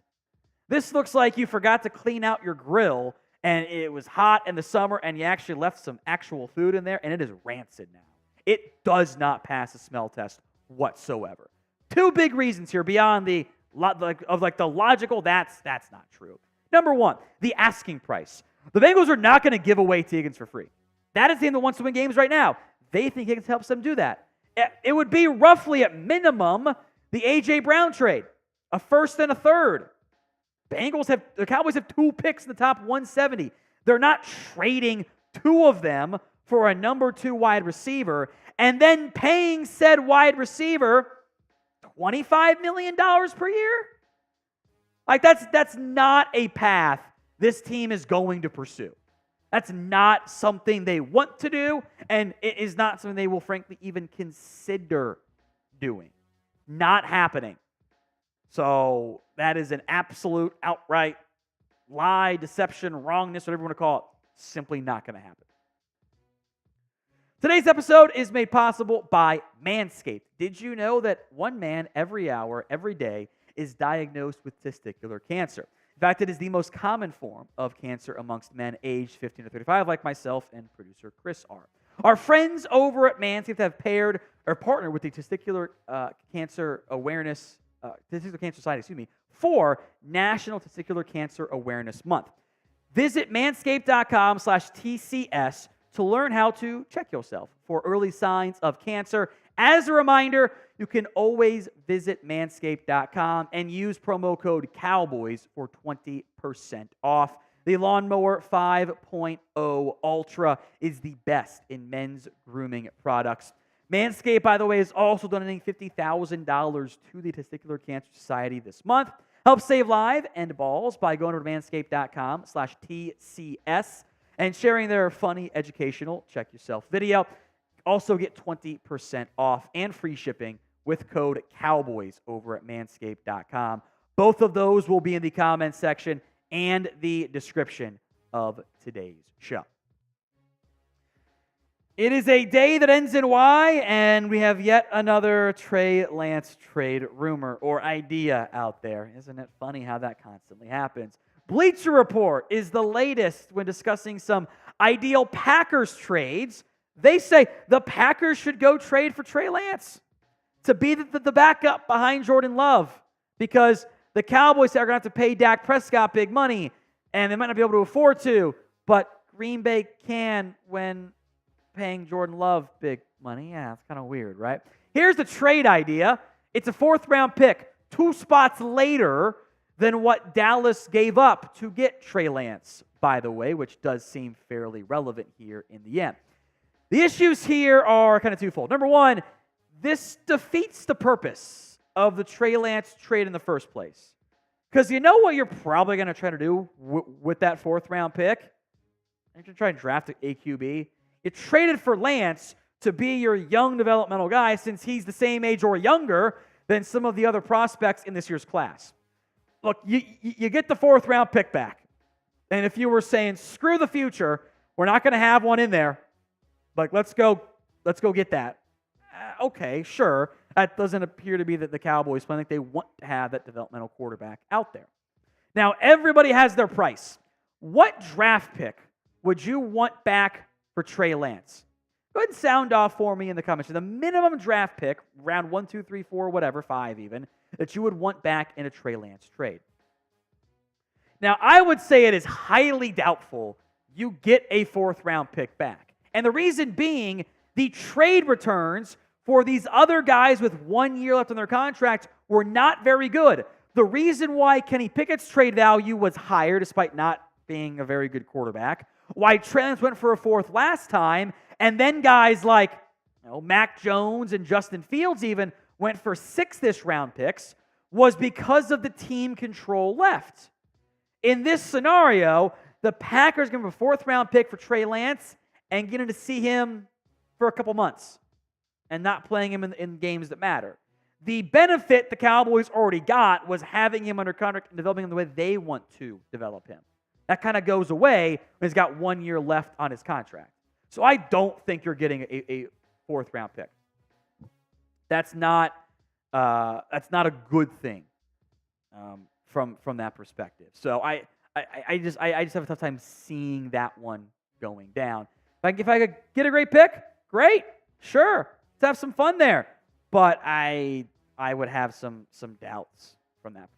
This looks like you forgot to clean out your grill, and it was hot in the summer, and you actually left some actual food in there, and it is rancid now. It does not pass the smell test whatsoever. Two big reasons here beyond the logical, that's not true. Number one, the asking price. The Bengals are not going to give away T. Higgins for free. That is the team that wants to win games right now. They think Higgins helps them do that. It would be roughly at minimum the A.J. Brown trade, a first and a third. The Cowboys have 2 picks in the top 170. They're not trading 2 of them for a number 2 wide receiver and then paying said wide receiver $25 million per year. Like that's not a path this team is going to pursue. That's not something they want to do, and it is not something they will frankly even consider doing. Not happening. So that is an absolute outright lie, deception, wrongness, whatever you want to call it. Simply not going to happen. Today's episode is made possible by Manscaped. Did you know that 1 man every hour, every day, is diagnosed with testicular cancer? In fact, it is the most common form of cancer amongst men aged 15 to 35, like myself and producer Chris are. Our friends over at Manscaped have partnered with the Testicular Cancer Society, for National Testicular Cancer Awareness Month. Visit manscaped.com/TCS to learn how to check yourself for early signs of cancer. As a reminder, you can always visit manscaped.com and use promo code COWBOYS for 20% off. The Lawnmower 5.0 Ultra is the best in men's grooming products. Manscaped, by the way, is also donating $50,000 to the Testicular Cancer Society this month. Help save lives and balls by going over to manscaped.com/TCS and sharing their funny, educational, check yourself video. Also get 20% off and free shipping with code COWBOYS over at manscaped.com. Both of those will be in the comments section and the description of today's show. It is a day that ends in Y, and we have yet another Trey Lance trade rumor or idea out there. Isn't it funny how that constantly happens? Bleacher Report is the latest when discussing some ideal Packers trades. They say the Packers should go trade for Trey Lance to be the backup behind Jordan Love, because the Cowboys are going to have to pay Dak Prescott big money, and they might not be able to afford to, but Green Bay can when paying Jordan Love big money. Yeah, it's kind of weird, right? Here's the trade idea. It's a 4th-round pick, 2 spots later than what Dallas gave up to get Trey Lance, by the way, which does seem fairly relevant here in the end. The issues here are kind of twofold. Number one, this defeats the purpose of the Trey Lance trade in the first place. Because you know what you're probably going to try to do with that 4th-round pick? You're going to try and draft a QB. You traded for Lance to be your young developmental guy, since he's the same age or younger than some of the other prospects in this year's class. Look, you get the 4th-round pick back. And if you were saying, screw the future, we're not going to have one in there, like, let's go get that. Okay, sure. That doesn't appear to be that the Cowboys plan. I think they want to have that developmental quarterback out there. Now, everybody has their price. What draft pick would you want back for Trey Lance? Go ahead and sound off for me in the comments. The minimum draft pick, round 1, 2, 3, 4, whatever, 5 even, that you would want back in a Trey Lance trade. Now, I would say it is highly doubtful you get a 4th-round pick back. And the reason being, the trade returns for these other guys with 1 year left on their contract were not very good. The reason why Kenny Pickett's trade value was higher, despite not being a very good quarterback, why Trey Lance went for a 4th last time, and then guys like Mac Jones and Justin Fields even went for 6th-ish round picks, was because of the team control left. In this scenario, the Packers give him a 4th-round pick for Trey Lance and getting to see him for a couple months and not playing him in games that matter. The benefit the Cowboys already got was having him under contract and developing him the way they want to develop him. That kind of goes away when he's got 1 year left on his contract. So I don't think you're getting a 4th-round pick. That's not a good thing from that perspective. So I just have a tough time seeing that one going down. If I could get a great pick, great, sure, let's have some fun there. But I would have some doubts from that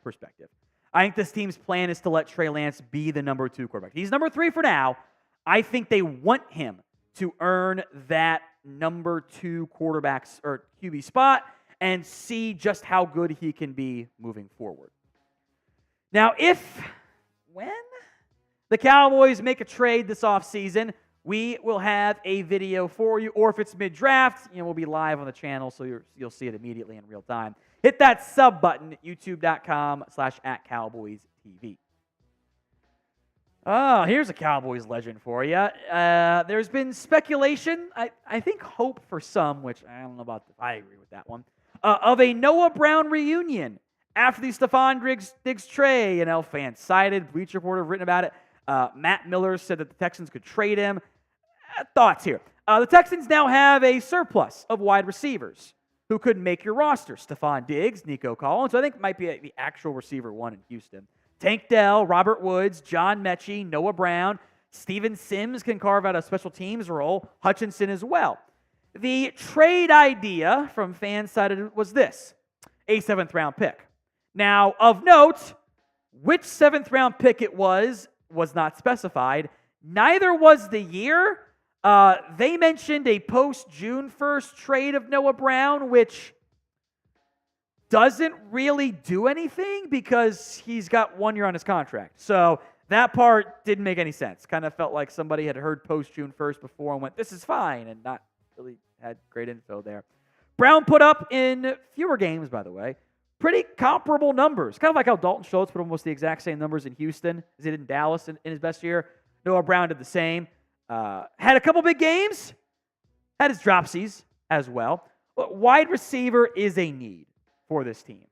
perspective. I think this team's plan is to let Trey Lance be the number 2 quarterback. He's number 3 for now. I think they want him to earn that number 2 quarterbacks or QB spot and see just how good he can be moving forward. Now, when the Cowboys make a trade this offseason, we will have a video for you, or if it's mid-draft, we'll be live on the channel, so you'll see it immediately in real time. Hit that sub button at youtube.com/@CowboysTV. Oh, here's a Cowboys legend for you. There's been speculation, I think hope for some, which I don't know about if I agree with that one, of a Noah Brown reunion after the Stephon Diggs trade. Fans cited, Bleacher Report have written about it. Matt Miller said that the Texans could trade him. Thoughts here. The Texans now have a surplus of wide receivers who could make your roster. Stephon Diggs, Nico Collins, who I think might be the actual receiver 1 in Houston. Tank Dell, Robert Woods, John Mechie, Noah Brown. Steven Sims can carve out a special teams role. Hutchinson as well. The trade idea from fans cited was this: a 7th-round pick. Now, of note, which 7th-round pick it was not specified. Neither was the year. They mentioned a post-June 1st trade of Noah Brown, which doesn't really do anything because he's got 1 year on his contract. So that part didn't make any sense. Kind of felt like somebody had heard post-June 1st before and went, this is fine, and not really had great info there. Brown put up in fewer games, by the way, pretty comparable numbers. Kind of like how Dalton Schultz put almost the exact same numbers in Houston as he did in Dallas in his best year. Noah Brown did the same. Had a couple big games. Had his dropsies as well. But wide receiver is a need for this team.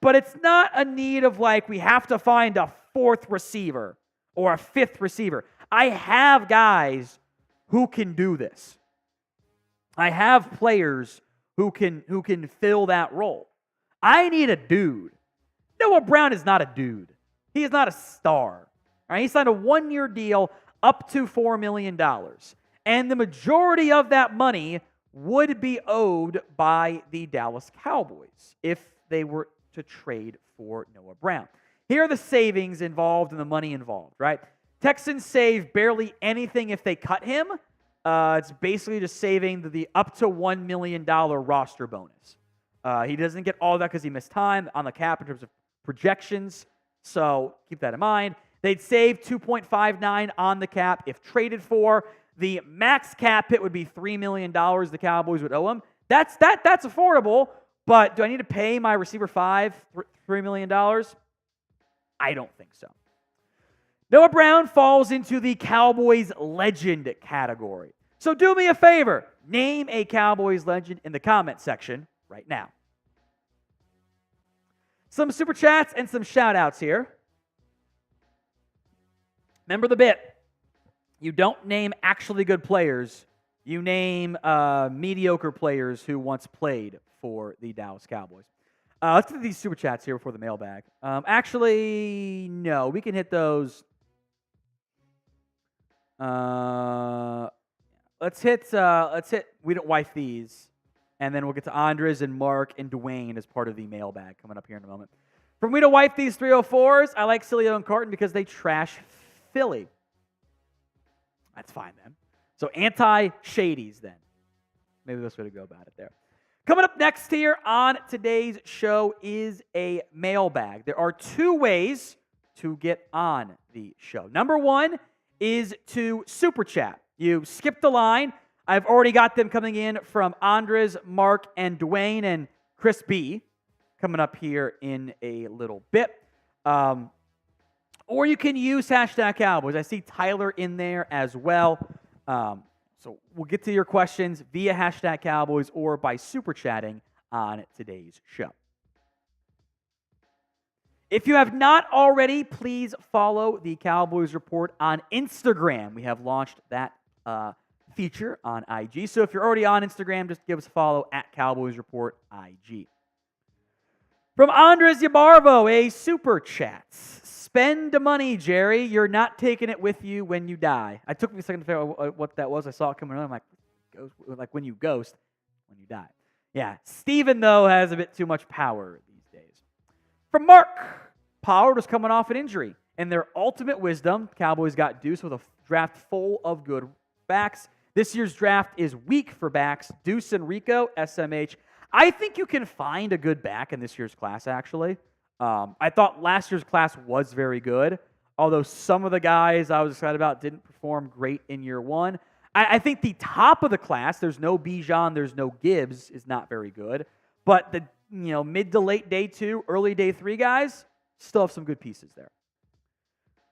But it's not a need of we have to find a 4th receiver or a 5th receiver. I have guys who can do this. I have players who can fill that role. I need a dude. Noah Brown is not a dude. He is not a star. All right? He signed a 1-year deal up to $4 million. And the majority of that money would be owed by the Dallas Cowboys if they were to trade for Noah Brown. Here are the savings involved and the money involved, right? Texans save barely anything if they cut him. It's basically just saving the up to $1 million roster bonus. He doesn't get all that because he missed time on the cap in terms of projections, so keep that in mind. They'd save $2.59 on the cap if traded for. The max cap hit would be $3 million the Cowboys would owe him. That's affordable, but do I need to pay my receiver $3 million? I don't think so. Noah Brown falls into the Cowboys legend category. So do me a favor, name a Cowboys legend in the comment section right now. Some super chats and some shout outs here. Remember the bit. You don't name actually good players. You name mediocre players who once played for the Dallas Cowboys. Let's get these super chats here before the mailbag. Actually, no, we can hit those. Let's hit. We don't wife these, and then we'll get to Andres and Mark and Dwayne as part of the mailbag coming up here in a moment. From We Don't Wife These 304s, I like Cilio and Carton because they trash Philly. That's fine then. So anti-shadies then. Maybe that's the way to go about it there. Coming up next here on today's show is a mailbag. There are 2 ways to get on the show. Number 1 is to super chat. You skip the line. I've already got them coming in from Andres, Mark, and Dwayne, and Chris B. coming up here in a little bit. Or you can use hashtag Cowboys. I see Tyler in there as well. So we'll get to your questions via hashtag Cowboys or by super chatting on today's show. If you have not already, please follow the Cowboys Report on Instagram. We have launched that feature on IG. So if you're already on Instagram, just give us a follow at Cowboys Report IG. From Andres Yabarvo, a super chat. Spend the money, Jerry. You're not taking it with you when you die. I took me a second to figure out what that was. I saw it coming on. I'm like when you ghost, when you die. Yeah. Steven, though, has a bit too much power these days. From Mark, Pollard was coming off an injury. In their ultimate wisdom, Cowboys got Deuce with a draft full of good backs. This year's draft is weak for backs. Deuce and Rico, SMH. I think you can find a good back in this year's class, actually. I thought last year's class was very good, although some of the guys I was excited about didn't perform great in year 1. I think the top of the class, there's no Bijan, there's no Gibbs, is not very good. But the mid to late day 2, early day 3 guys still have some good pieces there.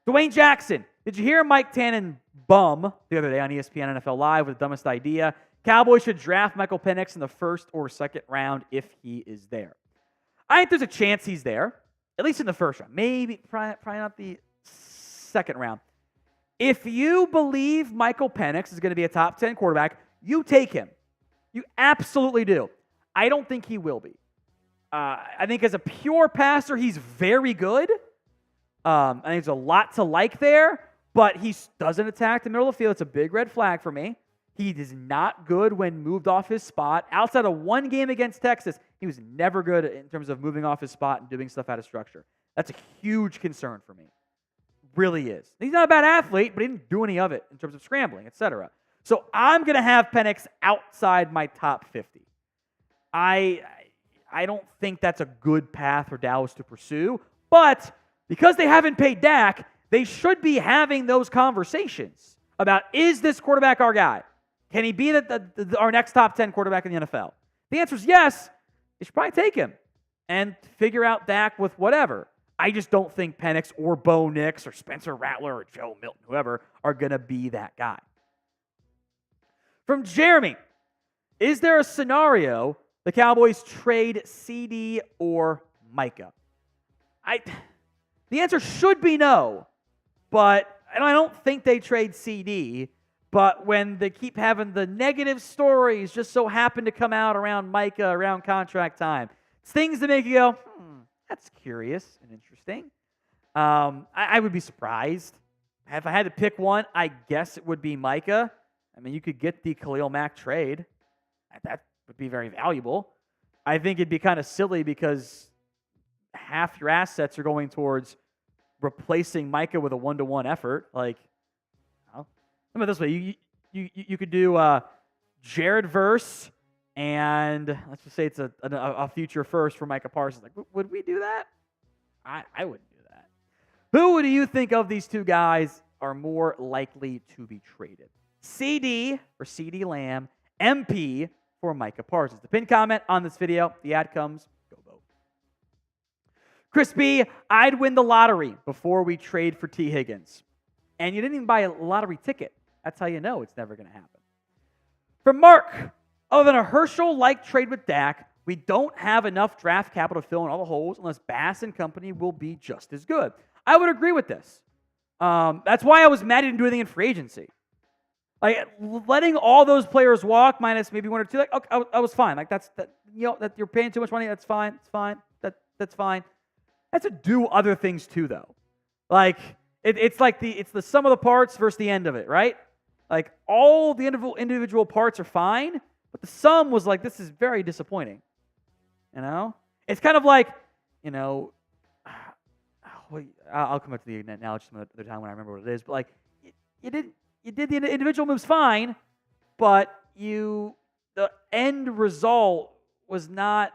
Dwayne Jackson, did you hear Mike Tannen bum the other day on ESPN NFL Live with the dumbest idea? Cowboys should draft Michael Penix in the 1st or 2nd round if he is there. I think there's a chance he's there, at least in the 1st round. Maybe, probably not the 2nd round. If you believe Michael Penix is going to be a top 10 quarterback, you take him. You absolutely do. I don't think he will be. I think as a pure passer, he's very good. I think there's a lot to like there, but he doesn't attack the middle of the field. It's a big red flag for me. He is not good when moved off his spot. Outside of 1 game against Texas, he was never good in terms of moving off his spot and doing stuff out of structure. That's a huge concern for me. Really is. He's not a bad athlete, but he didn't do any of it in terms of scrambling, etc. So I'm going to have Penix outside my top 50. I don't think that's a good path for Dallas to pursue, but because they haven't paid Dak, they should be having those conversations about, is this quarterback our guy? Can he be our next top 10 quarterback in the NFL? The answer is yes. You should probably take him and figure out Dak with whatever. I just don't think Penix or Bo Nix or Spencer Rattler or Joe Milton, whoever, are going to be that guy. From Jeremy, is there a scenario the Cowboys trade CeeDee or Micah? The answer should be no, but I don't think they trade CeeDee. But when they keep having the negative stories just so happen to come out around Micah, around contract time, it's things that make you go, that's curious and interesting. I would be surprised. If I had to pick one, I guess it would be Micah. I mean, you could get the Khalil Mack trade. That would be very valuable. I think it'd be kind of silly because half your assets are going towards replacing Micah with a 1-to-1 effort. Like, how about this way? You could do Jared Verse, and let's just say it's a future first for Micah Parsons. Like, would we do that? I wouldn't do that. Who do you think of these 2 guys are more likely to be traded? CD for CeeDee Lamb, MP for Micah Parsons. The pinned comment on this video, the ad comes, go vote. Chris B, I'd win the lottery before we trade for T. Higgins. And you didn't even buy a lottery ticket. That's how you know it's never going to happen. From Mark, other than a Herschel-like trade with Dak, we don't have enough draft capital to fill in all the holes unless Bass and company will be just as good. I would agree with this. That's why I was mad he didn't do anything in free agency. Like, letting all those players walk, minus maybe 1 or 2, like, okay, I was fine. Like, that you're paying too much money. That's fine. It's fine. That's fine. That's to do other things too, though. Like it's the sum of the parts versus the end of it, right? Like all the individual parts are fine, but the sum was like, this is very disappointing. You know, it's kind of like, you know, I'll come back to the analogy some other time when I remember what it is. But like, you did the individual moves fine, but the end result was not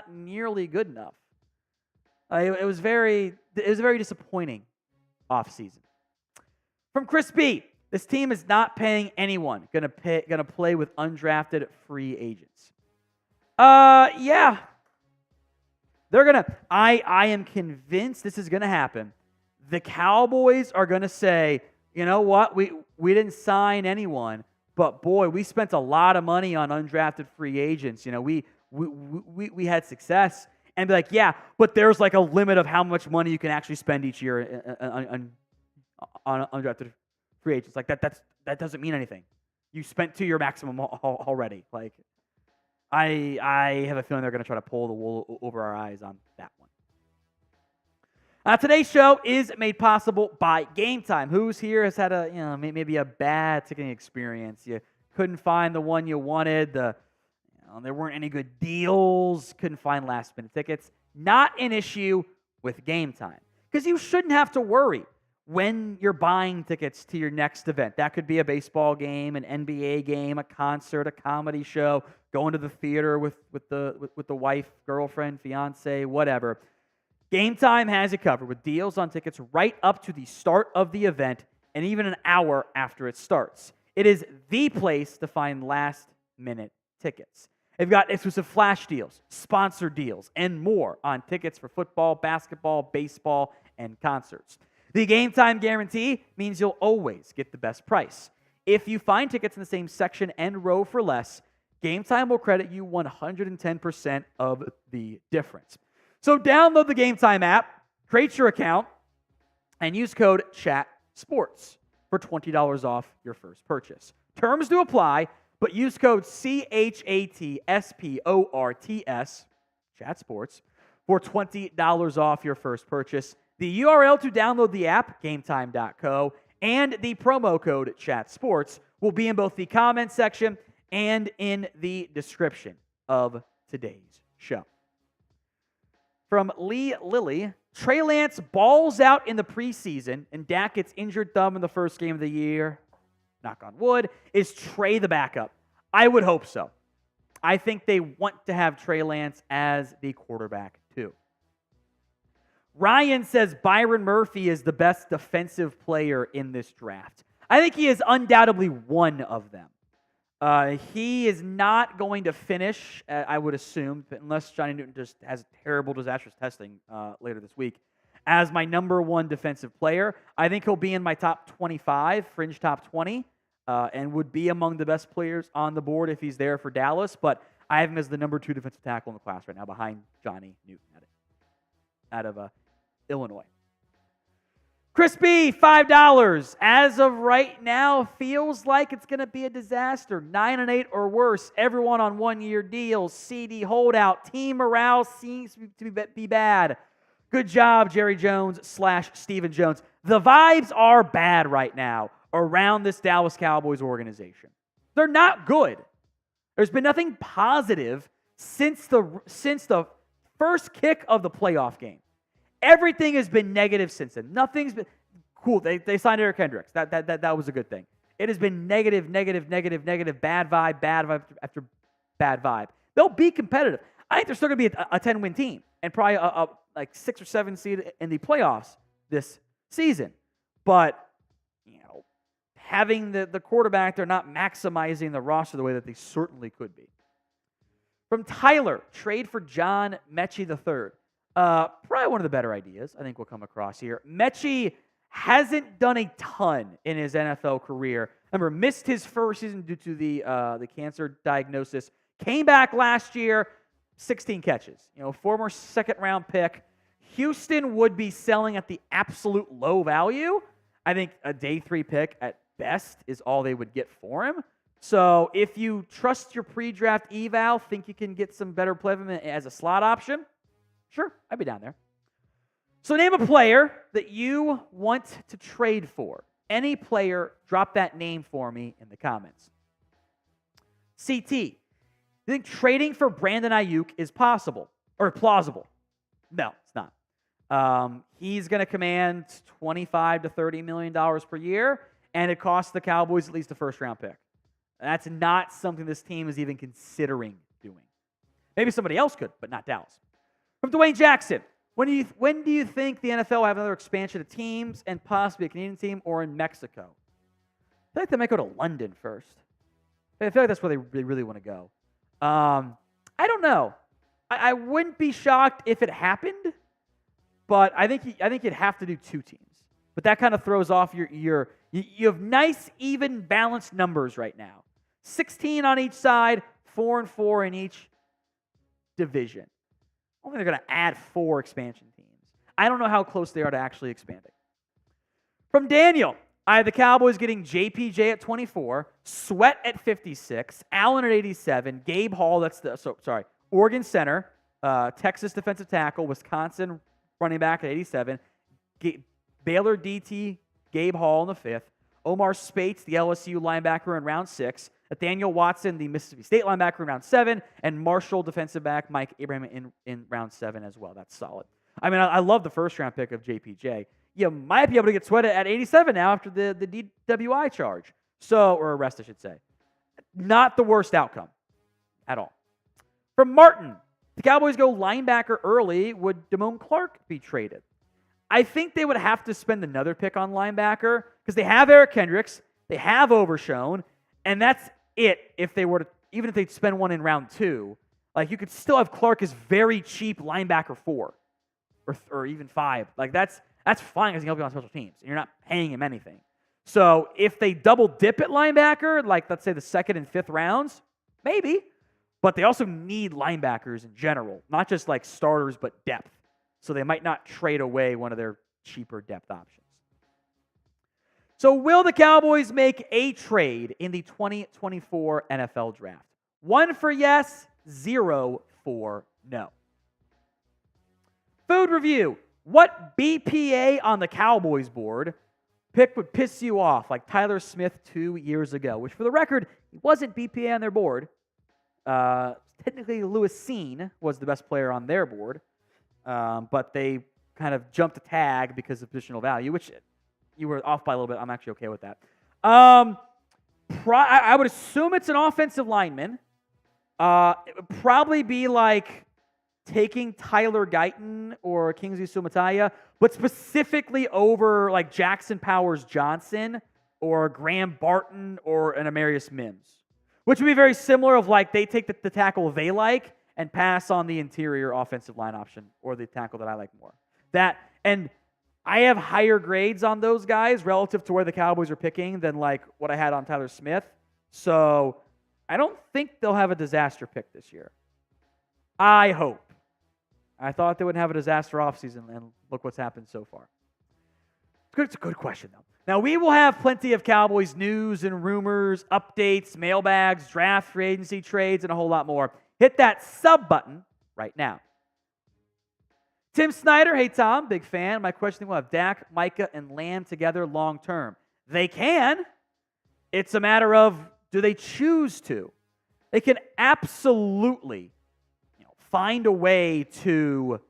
nearly good enough. It was very disappointing offseason. From Chris B, this team is not paying anyone. Gonna play with undrafted free agents. Yeah. They're gonna. I am convinced this is gonna happen. The Cowboys are gonna say, you know what, we didn't sign anyone, but boy, we spent a lot of money on undrafted free agents. You know, we had success, and be like, yeah, but there's like a limit of how much money you can actually spend each year on undrafted free agents. Like that doesn't mean anything. You spent to your maximum already. Like, I have a feeling they're going to try to pull the wool over our eyes on that one. Today's show is made possible by Game Time. Who's here has had maybe a bad ticketing experience? You couldn't find the one you wanted. There weren't any good deals. Couldn't find last-minute tickets. Not an issue with Game Time, because you shouldn't have to worry when you're buying tickets to your next event. That could be a baseball game, an NBA game, a concert, a comedy show, going to the theater with the wife, girlfriend, fiance, whatever. Game Time has it covered with deals on tickets right up to the start of the event and even an hour after it starts. It is the place to find last-minute tickets. They've got exclusive flash deals, sponsor deals, and more on tickets for football, basketball, baseball, and concerts. The Game Time guarantee means you'll always get the best price. If you find tickets in the same section and row for less, Game Time will credit you 110% of the difference. So download the Game Time app, create your account, and use code CHATSPORTS for $20 off your first purchase. Terms do apply, but use code CHATSPORTS, CHATSPORTS, for $20 off your first purchase. The URL to download the app, gametime.co, and the promo code CHATSPORTS will be in both the comment section and in the description of today's show. From Lee Lilly, Trey Lance balls out in the preseason, and Dak gets injured thumb in the first game of the year. Knock on wood. Is Trey the backup? I would hope so. I think they want to have Trey Lance as the quarterback, too. Ryan says Byron Murphy is the best defensive player in this draft. I think he is undoubtedly one of them. He is not going to finish, I would assume, unless Johnny Newton just has terrible, disastrous testing later this week, as my number one defensive player. I think he'll be in my top 25, fringe top 20, and would be among the best players on the board if he's there for Dallas. But I have him as the number 2 defensive tackle in the class right now, behind Johnny Newton out of Illinois. Chris B, $5. As of right now, feels like it's going to be a disaster. 9-8 or worse. Everyone on one-year deals. CD holdout. Team morale seems to be bad. Good job, Jerry Jones / Stephen Jones. The vibes are bad right now around this Dallas Cowboys organization. They're not good. There's been nothing positive since the first kick of the playoff game. Everything has been negative since then. Nothing's been cool. They signed Eric Hendricks. That was a good thing. It has been negative, bad vibe after bad vibe. They'll be competitive. I think they're still going to be a 10-win team and probably a 6 or 7 seed in the playoffs this season. But having the quarterback, they're not maximizing the roster the way that they certainly could be. From Tyler, trade for John Mechie III. Probably one of the better ideas I think we'll come across here. Mechie hasn't done a ton in his NFL career. Remember, missed his first season due to the cancer diagnosis. Came back last year, 16 catches. Former second-round pick. Houston would be selling at the absolute low value. I think a day 3 pick at best is all they would get for him. So if you trust your pre-draft eval, think you can get some better play of him as a slot option, Sure, I'd be down there. So name a player that you want to trade for. Any player, drop that name for me in the comments. CT, you think trading for Brandon Ayuk is possible or plausible? No, it's not. He's going to command $25 to $30 million per year, and it costs the Cowboys at least a first-round pick. That's not something this team is even considering doing. Maybe somebody else could, but not Dallas. From Dwayne Jackson, when do you think the NFL will have another expansion of teams and possibly a Canadian team or in Mexico? I feel like they might go to London first. I feel like that's where they really want to go. I don't know. I wouldn't be shocked if it happened, but I think you'd have to do 2 teams. But that kind of throws off you have nice, even, balanced numbers right now. 16 on each side, 4-4 in each division. I don't think they're going to add 4 expansion teams. I don't know how close they are to actually expanding. From Daniel, I have the Cowboys getting JPJ at 24, Sweat at 56, Allen at 87, Gabe Hall, Oregon center, Texas defensive tackle, Wisconsin running back at 87, Baylor DT, Gabe Hall in the 5th, Omar Spates, the LSU linebacker in round 6, Nathaniel Watson, the Mississippi State linebacker in round 7, and Marshall defensive back Mike Abraham in round 7 as well. That's solid. I mean, I love the first-round pick of JPJ. You might be able to get Sweated at 87 now after the DWI charge. Or arrest, I should say. Not the worst outcome at all. From Martin, the Cowboys go linebacker early. Would Damone Clark be traded? I think they would have to spend another pick on linebacker because they have Eric Kendricks, they have Overshown, and that's it. If they were to, even if they'd spend one in round 2, like you could still have Clark as very cheap linebacker 4 or even 5. Like that's fine because he can help you on special teams, and you're not paying him anything. So if they double dip at linebacker, like let's say the 2nd and 5th rounds, maybe. But they also need linebackers in general, not just like starters, but depth. So they might not trade away one of their cheaper depth options. So will the Cowboys make a trade in the 2024 NFL Draft? 1 for yes, 0 for no. Food review. What BPA on the Cowboys board pick would piss you off, like Tyler Smith 2 years ago, which for the record, he wasn't BPA on their board. Technically, Lewis Seen was the best player on their board, but they kind of jumped a tag because of positional value, which you were off by a little bit. I'm actually okay with that. I would assume it's an offensive lineman. It would probably be like taking Tyler Guyton or Kingsley Sumataya, but specifically over like Jackson Powers Johnson or Graham Barton or an Amarius Mims, which would be very similar of like they take the tackle they like and pass on the interior offensive line option or the tackle that I like more. And I have higher grades on those guys relative to where the Cowboys are picking than like what I had on Tyler Smith. So I don't think they'll have a disaster pick this year. I hope. I thought they wouldn't have a disaster offseason, and look what's happened so far. It's a good question, though. Now, we will have plenty of Cowboys news and rumors, updates, mailbags, draft free agency trades, and a whole lot more. Hit that sub button right now. Tim Snyder, hey, Tom, big fan. My question, we'll have Dak, Micah, and Lamb together long term. They can. It's a matter of, do they choose to? They can absolutely find a way to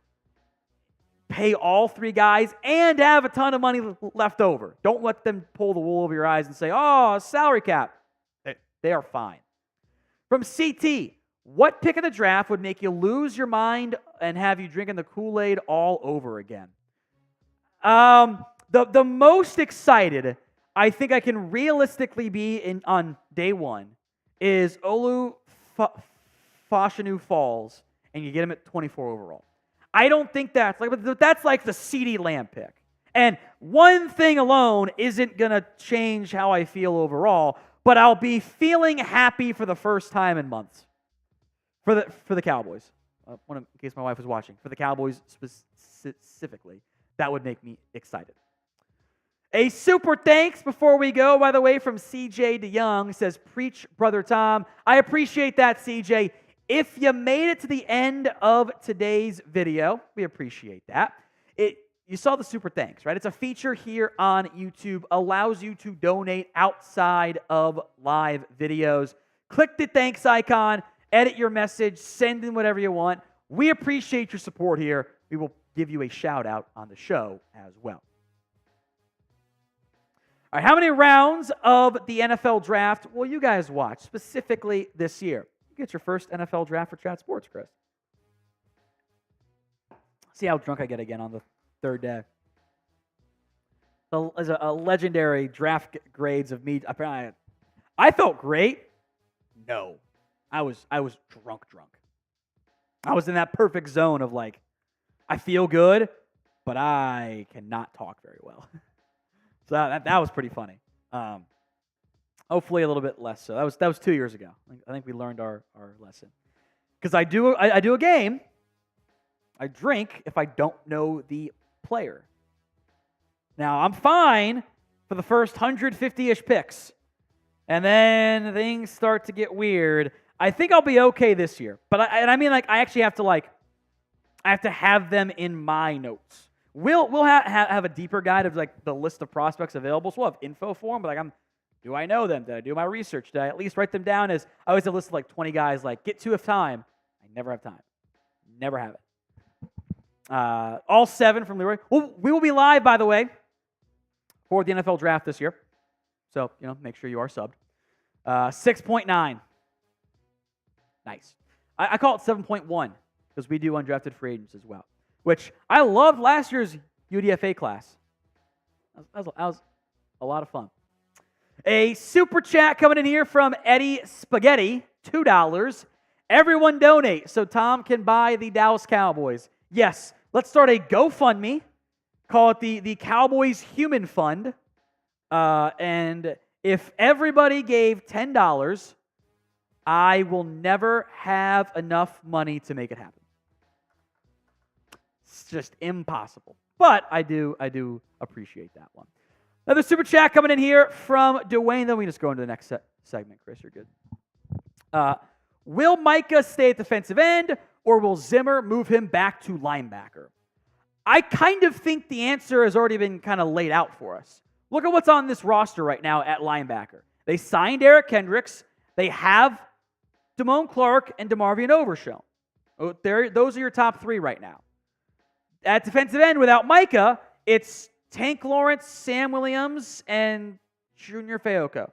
pay all 3 guys and have a ton of money left over. Don't let them pull the wool over your eyes and say, oh, salary cap. They are fine. From CT, what pick in the draft would make you lose your mind and have you drinking the Kool-Aid all over again? The most excited I think I can realistically be on day 1 is Olu Fashanu Falls, and you get him at 24 overall. I don't think that's like the CeeDee Lamb pick. And one thing alone isn't going to change how I feel overall, but I'll be feeling happy for the first time in months for the Cowboys. In case my wife was watching, for the Cowboys specifically, that would make me excited. A super thanks before we go, by the way, from CJ DeYoung says, preach, Brother Tom. I appreciate that, CJ. If you made it to the end of today's video, we appreciate that. You saw the super thanks, right? It's a feature here on YouTube, allows you to donate outside of live videos. Click the thanks icon, edit your message, send in whatever you want. We appreciate your support here. We will give you a shout out on the show as well. All right, how many rounds of the NFL draft will you guys watch specifically this year? You get your first NFL draft for Chat Sports, Chris. See how drunk I get again on the third day. So, as a legendary draft grades of me, I felt great. No, I was drunk. I was in that perfect zone of like, I feel good, but I cannot talk very well. So that was pretty funny. Hopefully a little bit less so. That was 2 years ago. I think we learned our lesson. Because I do a game. I drink if I don't know the player. Now, I'm fine for the first 150-ish picks. And then things start to get weird. I think I'll be okay this year. But I mean, like, I actually have to, like, I have to have them in my notes. We'll have a deeper guide of, like, the list of prospects available. So we'll have info for them. But, like, do I know them? Did I do my research? Did I at least write them down? As I always have a list of, like, 20 guys, like, get to if time. I never have time. Never have it. All 7 from Leroy. We will be live, by the way, for the NFL draft this year. So, make sure you are subbed. 6.9. Nice. I call it 7.1 because we do undrafted free agents as well, which I loved last year's UDFA class. That was a lot of fun. A super chat coming in here from Eddie Spaghetti, $2. Everyone donate so Tom can buy the Dallas Cowboys. Yes, let's start a GoFundMe. Call it the Cowboys Human Fund. And if everybody gave $10, I will never have enough money to make it happen. It's just impossible. But I do appreciate that one. Another super chat coming in here from Dwayne. Then we just go into the next segment. Chris, you're good. Will Micah stay at defensive end, or will Zimmer move him back to linebacker? I kind of think the answer has already been kind of laid out for us. Look at what's on this roster right now at linebacker. They signed Eric Kendricks. They have Damone Clark and DeMarvion Overshown. Those are your top 3 right now. At defensive end, without Micah, it's Tank Lawrence, Sam Williams, and Junior Feoko.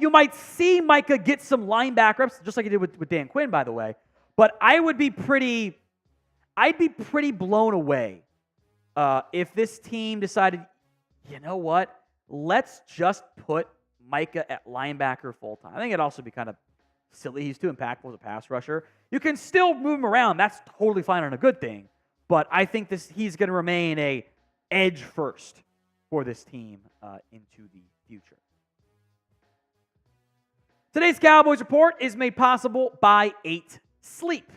You might see Micah get some linebacker reps, just like he did with Dan Quinn, by the way. But I'd be pretty blown away if this team decided, you know what, let's just put Micah at linebacker full time. I think it'd also be kind of silly. He's too impactful as a pass rusher. You can still move him around. That's totally fine and a good thing. But I think he's going to remain a edge first for this team into the future. Today's Cowboys Report is made possible by 8 Sleep.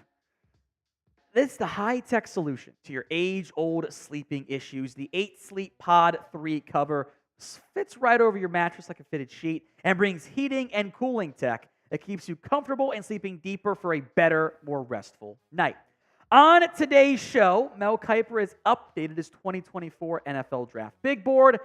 This is the high-tech solution to your age-old sleeping issues. The 8 Sleep Pod 3 cover fits right over your mattress like a fitted sheet and brings heating and cooling tech that keeps you comfortable and sleeping deeper for a better, more restful night. On today's show, Mel Kiper has updated his 2024 NFL Draft Big Board.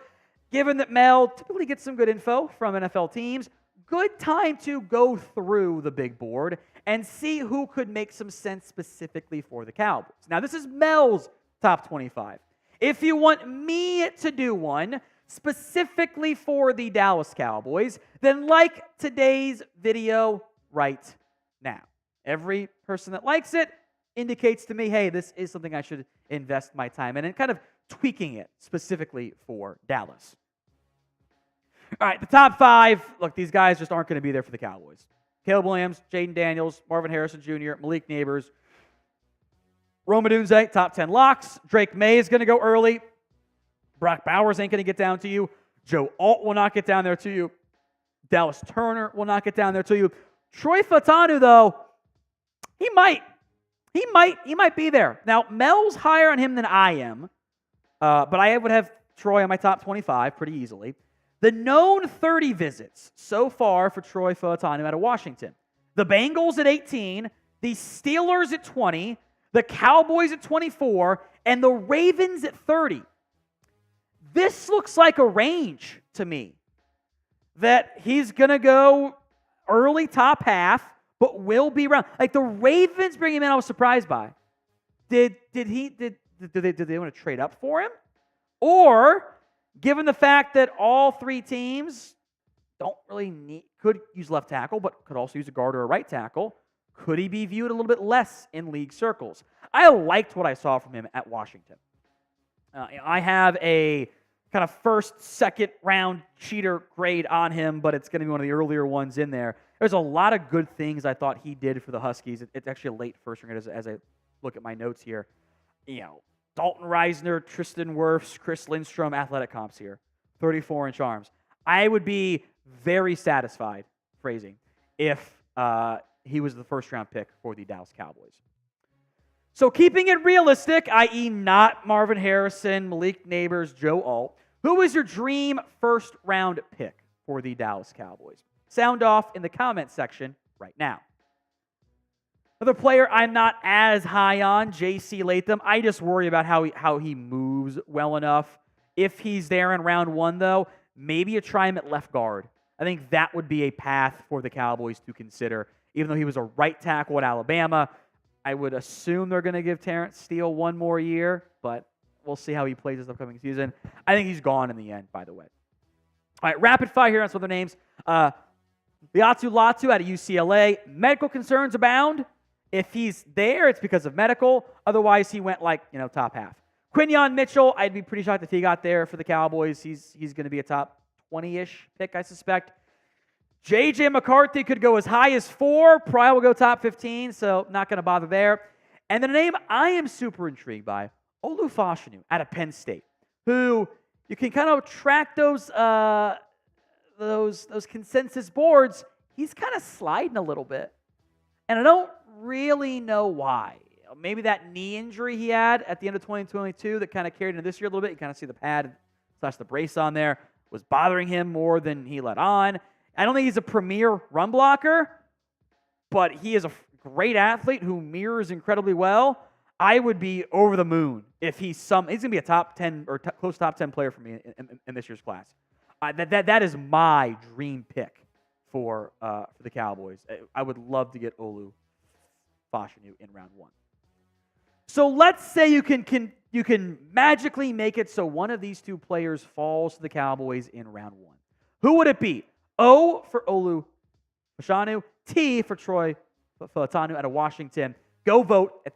Given that Mel typically gets some good info from NFL teams, good time to go through the big board and see who could make some sense specifically for the Cowboys. Now, this is Mel's top 25. If you want me to do one specifically for the Dallas Cowboys, then like today's video right now. Every person that likes it indicates to me, hey, this is something I should invest my time in, and kind of tweaking it specifically for Dallas. All right, the top 5, look, these guys just aren't going to be there for the Cowboys. Caleb Williams, Jaden Daniels, Marvin Harrison Jr., Malik Neighbors, Rome Odunze, top 10 locks. Drake May is going to go early. Brock Bowers ain't going to get down to you. Joe Alt will not get down there to you. Dallas Turner will not get down there to you. Troy Fautanu, though, he might be there. Now, Mel's higher on him than I am, but I would have Troy on my top 25 pretty easily. The known 30 visits so far for Troy Fautanu out of Washington. the Bengals at 18, the Steelers at 20, the Cowboys at 24, and the Ravens at 30. This looks like a range to me that he's going to go early top half, but will be around. Like the Ravens bringing him in, I was surprised by. Did they want to trade up for him? Or, given the fact that all three teams don't really could use left tackle, but could also use a guard or a right tackle, could he be viewed a little bit less in league circles? I liked what I saw from him at Washington. I have a kind of first, second round cheater grade on him, but it's going to be one of the earlier ones in there. There's a lot of good things I thought he did for the Huskies. It's actually a late first round as I look at my notes here. Dalton Reisner, Tristan Wirfs, Chris Lindstrom, athletic comps here. 34-inch arms. I would be very satisfied, phrasing, if he was the first-round pick for the Dallas Cowboys. So keeping it realistic, i.e. not Marvin Harrison, Malik Neighbors, Joe Alt, who is your dream first-round pick for the Dallas Cowboys? Sound off in the comment section right now. Another player I'm not as high on, J.C. Latham. I just worry about how he moves well enough. If he's there in round one, though, maybe you try him at left guard. I think that would be a path for the Cowboys to consider. Even though he was a right tackle at Alabama, I would assume they're going to give Terrence Steele one more year, but we'll see how he plays this upcoming season. I think he's gone in the end, by the way. All right, rapid fire here on some other names. Latu Latu out of UCLA. Medical concerns abound. If he's there, it's because of medical. Otherwise, he went top half. Quinyon Mitchell, I'd be pretty shocked if he got there for the Cowboys. He's going to be a top 20-ish pick, I suspect. J.J. McCarthy could go as high as 4. Probably will go top 15, so not going to bother there. And then a name I am super intrigued by, Olu Fashanu out of Penn State, who you can kind of track those consensus boards. He's kind of sliding a little bit. And I don't really know why. Maybe that knee injury he had at the end of 2022 that kind of carried into this year a little bit. You kind of see the pad / the brace on there was bothering him more than he let on. I don't think he's a premier run blocker, but he is a great athlete who mirrors incredibly well. I would be over the moon if he's going to be a top 10 or close top 10 player for me in this year's class. That is my dream pick for the Cowboys. I would love to get Olu Fashanu in round one. So let's say you can magically make it so one of these two players falls to the Cowboys in round one. Who would it be? O for Olu Fashanu, T for Troy Fautanu out of Washington. Go vote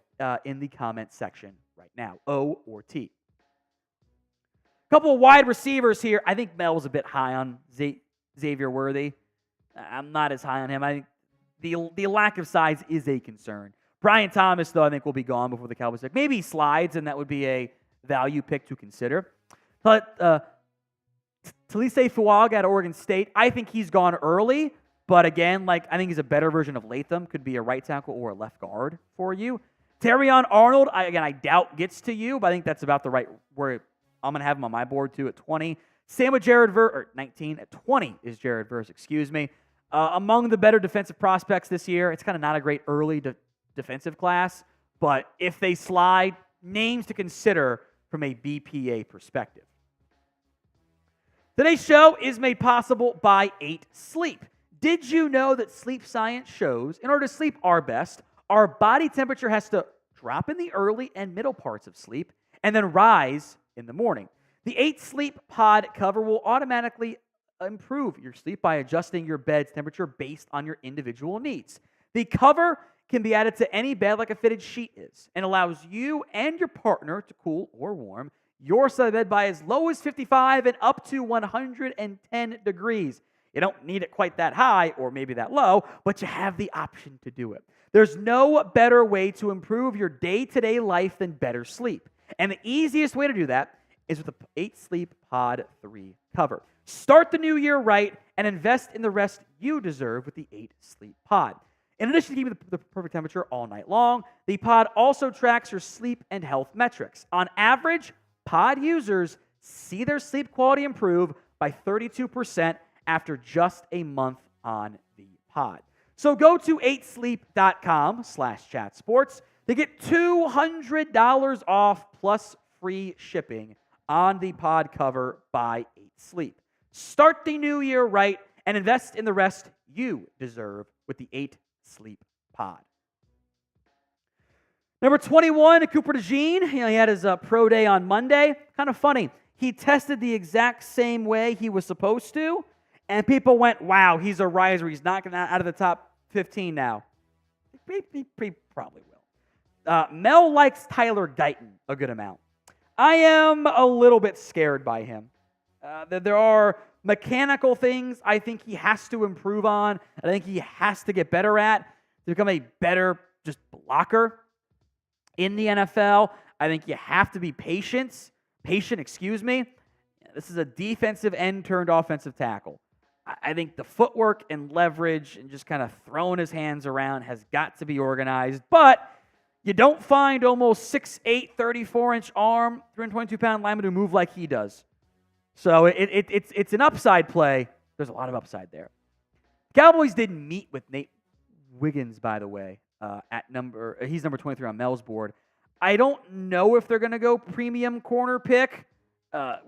in the comment section right now, O or T. A couple of wide receivers here. I think Mel's a bit high on Xavier Worthy. I'm not as high on him. I think the lack of size is a concern. Brian Thomas, though, I think will be gone before the Cowboys pick. Maybe he slides, and that would be a value pick to consider. But Talise Fuaga out of Oregon State, I think he's gone early. But again, I think he's a better version of Latham. Could be a right tackle or a left guard for you. Terrion Arnold, I doubt gets to you, but I think that's about the right where I'm going to have him on my board too at 20. Same with Jared Verse, or 19. At 20 is Jared Verse, excuse me. Among the better defensive prospects this year, it's kind of not a great early defensive class, but if they slide, names to consider from a BPA perspective. Today's show is made possible by 8 Sleep. Did you know that sleep science shows in order to sleep our best, our body temperature has to drop in the early and middle parts of sleep and then rise in the morning? The 8 Sleep Pod cover will automatically improve your sleep by adjusting your bed's temperature based on your individual needs. The cover can be added to any bed like a fitted sheet is and allows you and your partner to cool or warm your side of the bed by as low as 55 and up to 110 degrees. You don't need it quite that high or maybe that low, but you have the option to do it. There's no better way to improve your day-to-day life than better sleep. And the easiest way to do that is with the 8 Sleep Pod 3 cover. Start the new year right and invest in the rest you deserve with the 8 Sleep Pod. In addition to keeping the perfect temperature all night long, the pod also tracks your sleep and health metrics. On average, pod users see their sleep quality improve by 32% after just a month on the pod. So go to 8sleep.com/chatsports to get $200 off plus free shipping on the pod cover by 8 Sleep. Start the new year right and invest in the rest you deserve with the 8 Sleep pod. Number 21, Cooper DeJean. He had his pro day on Monday. Kind of funny. He tested the exact same way he was supposed to, and people went, wow, he's a riser. He's knocking out of the top 15 now. He probably will. Mel likes Tyler Guyton a good amount. I am a little bit scared by him. There are mechanical things I think he has to improve on. I think he has to get better at to become a better just blocker in the NFL. I think you have to be patient. This is a defensive end turned offensive tackle. I think the footwork and leverage and just kind of throwing his hands around has got to be organized. But you don't find almost 6'8", 34-inch arm, 322-pound lineman who move like he does. So it's an upside play. There's a lot of upside there. Cowboys didn't meet with Nate Wiggins, by the way, he's number 23 on Mel's board. I don't know if they're going to go premium corner pick.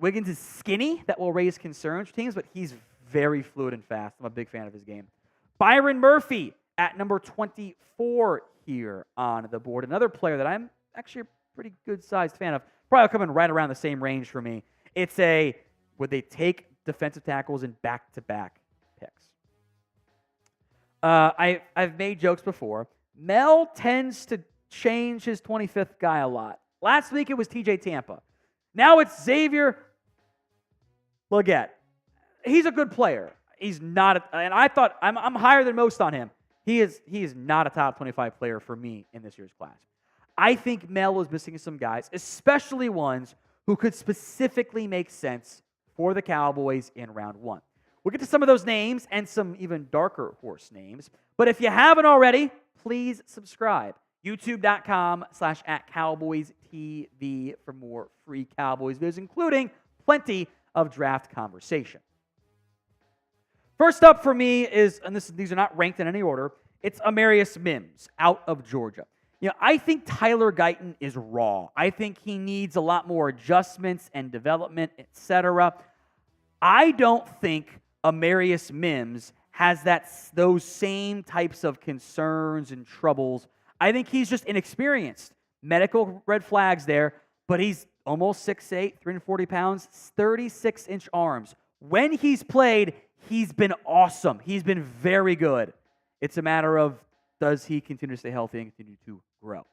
Wiggins is skinny. That will raise concerns for teams, but he's very fluid and fast. I'm a big fan of his game. Byron Murphy at number 24 here on the board. Another player that I'm actually a pretty good-sized fan of. Probably coming right around the same range for me. It's would they take defensive tackles in back-to-back picks? I've made jokes before. Mel tends to change his 25th guy a lot. Last week it was TJ Tampa. Now it's Xavier Legette. He's a good player. He's not, and I thought I'm higher than most on him. He is not a top 25 player for me in this year's class. I think Mel is missing some guys, especially ones who could specifically make sense for the Cowboys in round one. We'll get to some of those names and some even darker horse names. But if you haven't already, please subscribe. YouTube.com/@CowboysTV for more free Cowboys videos, including plenty of draft conversation. First up for me is, and these are not ranked in any order, it's Amarius Mims out of Georgia. I think Tyler Guyton is raw. I think he needs a lot more adjustments and development, etc. I don't think Amarius Mims has those same types of concerns and troubles. I think he's just inexperienced. Medical red flags there, but he's almost 6'8", 340 pounds, 36-inch arms. When he's played, he's been awesome. He's been very good. It's a matter of, does he continue to stay healthy and continue to grow?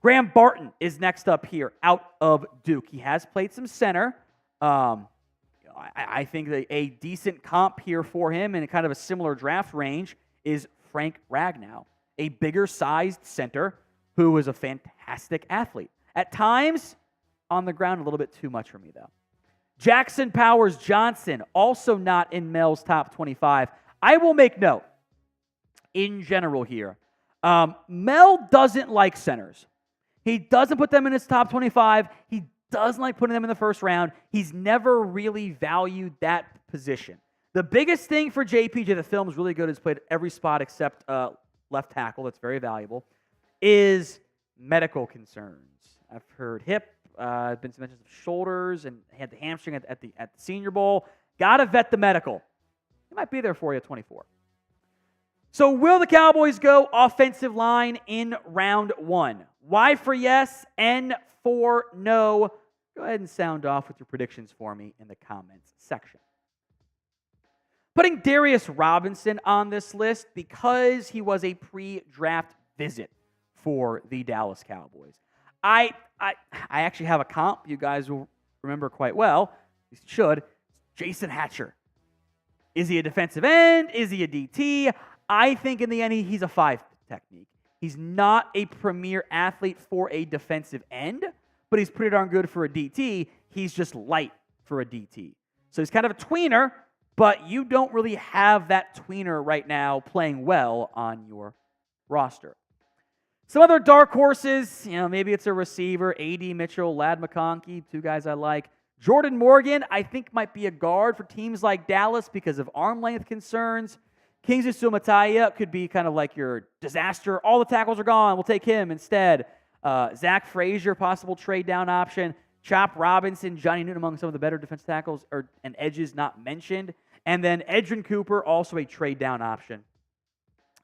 Graham Barton is next up here out of Duke. He has played some center. I think a decent comp here for him in kind of a similar draft range is Frank Ragnow, a bigger-sized center who is a fantastic athlete. At times, on the ground, a little bit too much for me, though. Jackson Powers Johnson, also not in Mel's top 25. I will make note, in general here, Mel doesn't like centers. He doesn't put them in his top 25. He doesn't like putting them in the first round. He's never really valued that position. The biggest thing for JPJ, the film is really good, has played every spot except left tackle, that's very valuable, is medical concerns. I've heard hip, been some mentions of shoulders, and had the hamstring at the Senior Bowl. Got to vet the medical. It might be there for you at 24. So will the Cowboys go offensive line in round one? Y for yes, N for no. Go ahead and sound off with your predictions for me in the comments section. Putting Darius Robinson on this list because he was a pre-draft visit for the Dallas Cowboys. I actually have a comp you guys will remember quite well. You should. Jason Hatcher. Is he a defensive end? Is he a DT? I think in the end he's a 5 technique. He's not a premier athlete for a defensive end, but he's pretty darn good for a DT. He's just light for a DT. So he's kind of a tweener, but you don't really have that tweener right now playing well on your roster. Some other dark horses, maybe it's a receiver, A.D. Mitchell, Ladd McConkey, two guys I like. Jordan Morgan, I think might be a guard for teams like Dallas because of arm length concerns. Kingsley Suamataia could be kind of like your disaster. All the tackles are gone. We'll take him instead. Zach Frazier, possible trade down option. Chop Robinson, Johnny Newton among some of the better defense tackles and edges not mentioned. And then Edgerrin Cooper, also a trade down option.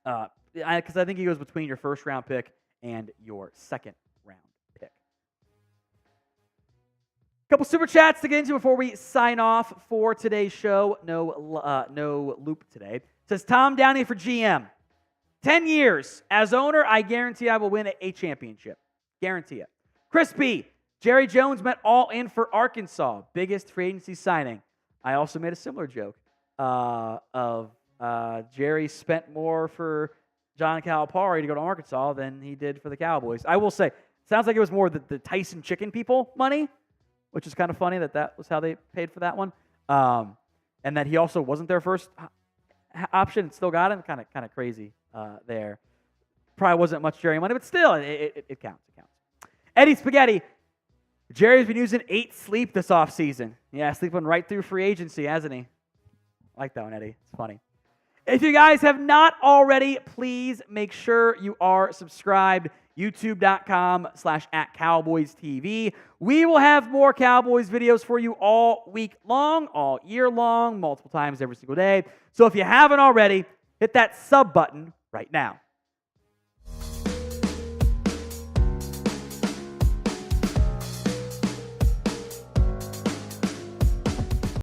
Because I think he goes between your first round pick and your second round pick. A couple super chats to get into before we sign off for today's show. No loop today. It says Tom Downey for GM. 10 years. As owner, I guarantee I will win a championship. Guarantee it. Chris B. Jerry Jones met all in for Arkansas. Biggest free agency signing. I also made a similar joke of Jerry spent more for John Calipari to go to Arkansas than he did for the Cowboys. I will say, sounds like it was more the Tyson Chicken people money, which is kind of funny that was how they paid for that one. And that he also wasn't their first option and still got him. Kind of crazy there. Probably wasn't much Jerry money, but still, it counts. It counts. Eddie Spaghetti. Jerry's been using 8 sleep this offseason. Yeah, sleeping right through free agency, hasn't he? I like that one, Eddie. It's funny. If you guys have not already, please make sure you are subscribed. YouTube.com/@CowboysTV. We will have more Cowboys videos for you all week long, all year long, multiple times every single day. So if you haven't already, hit that sub button right now.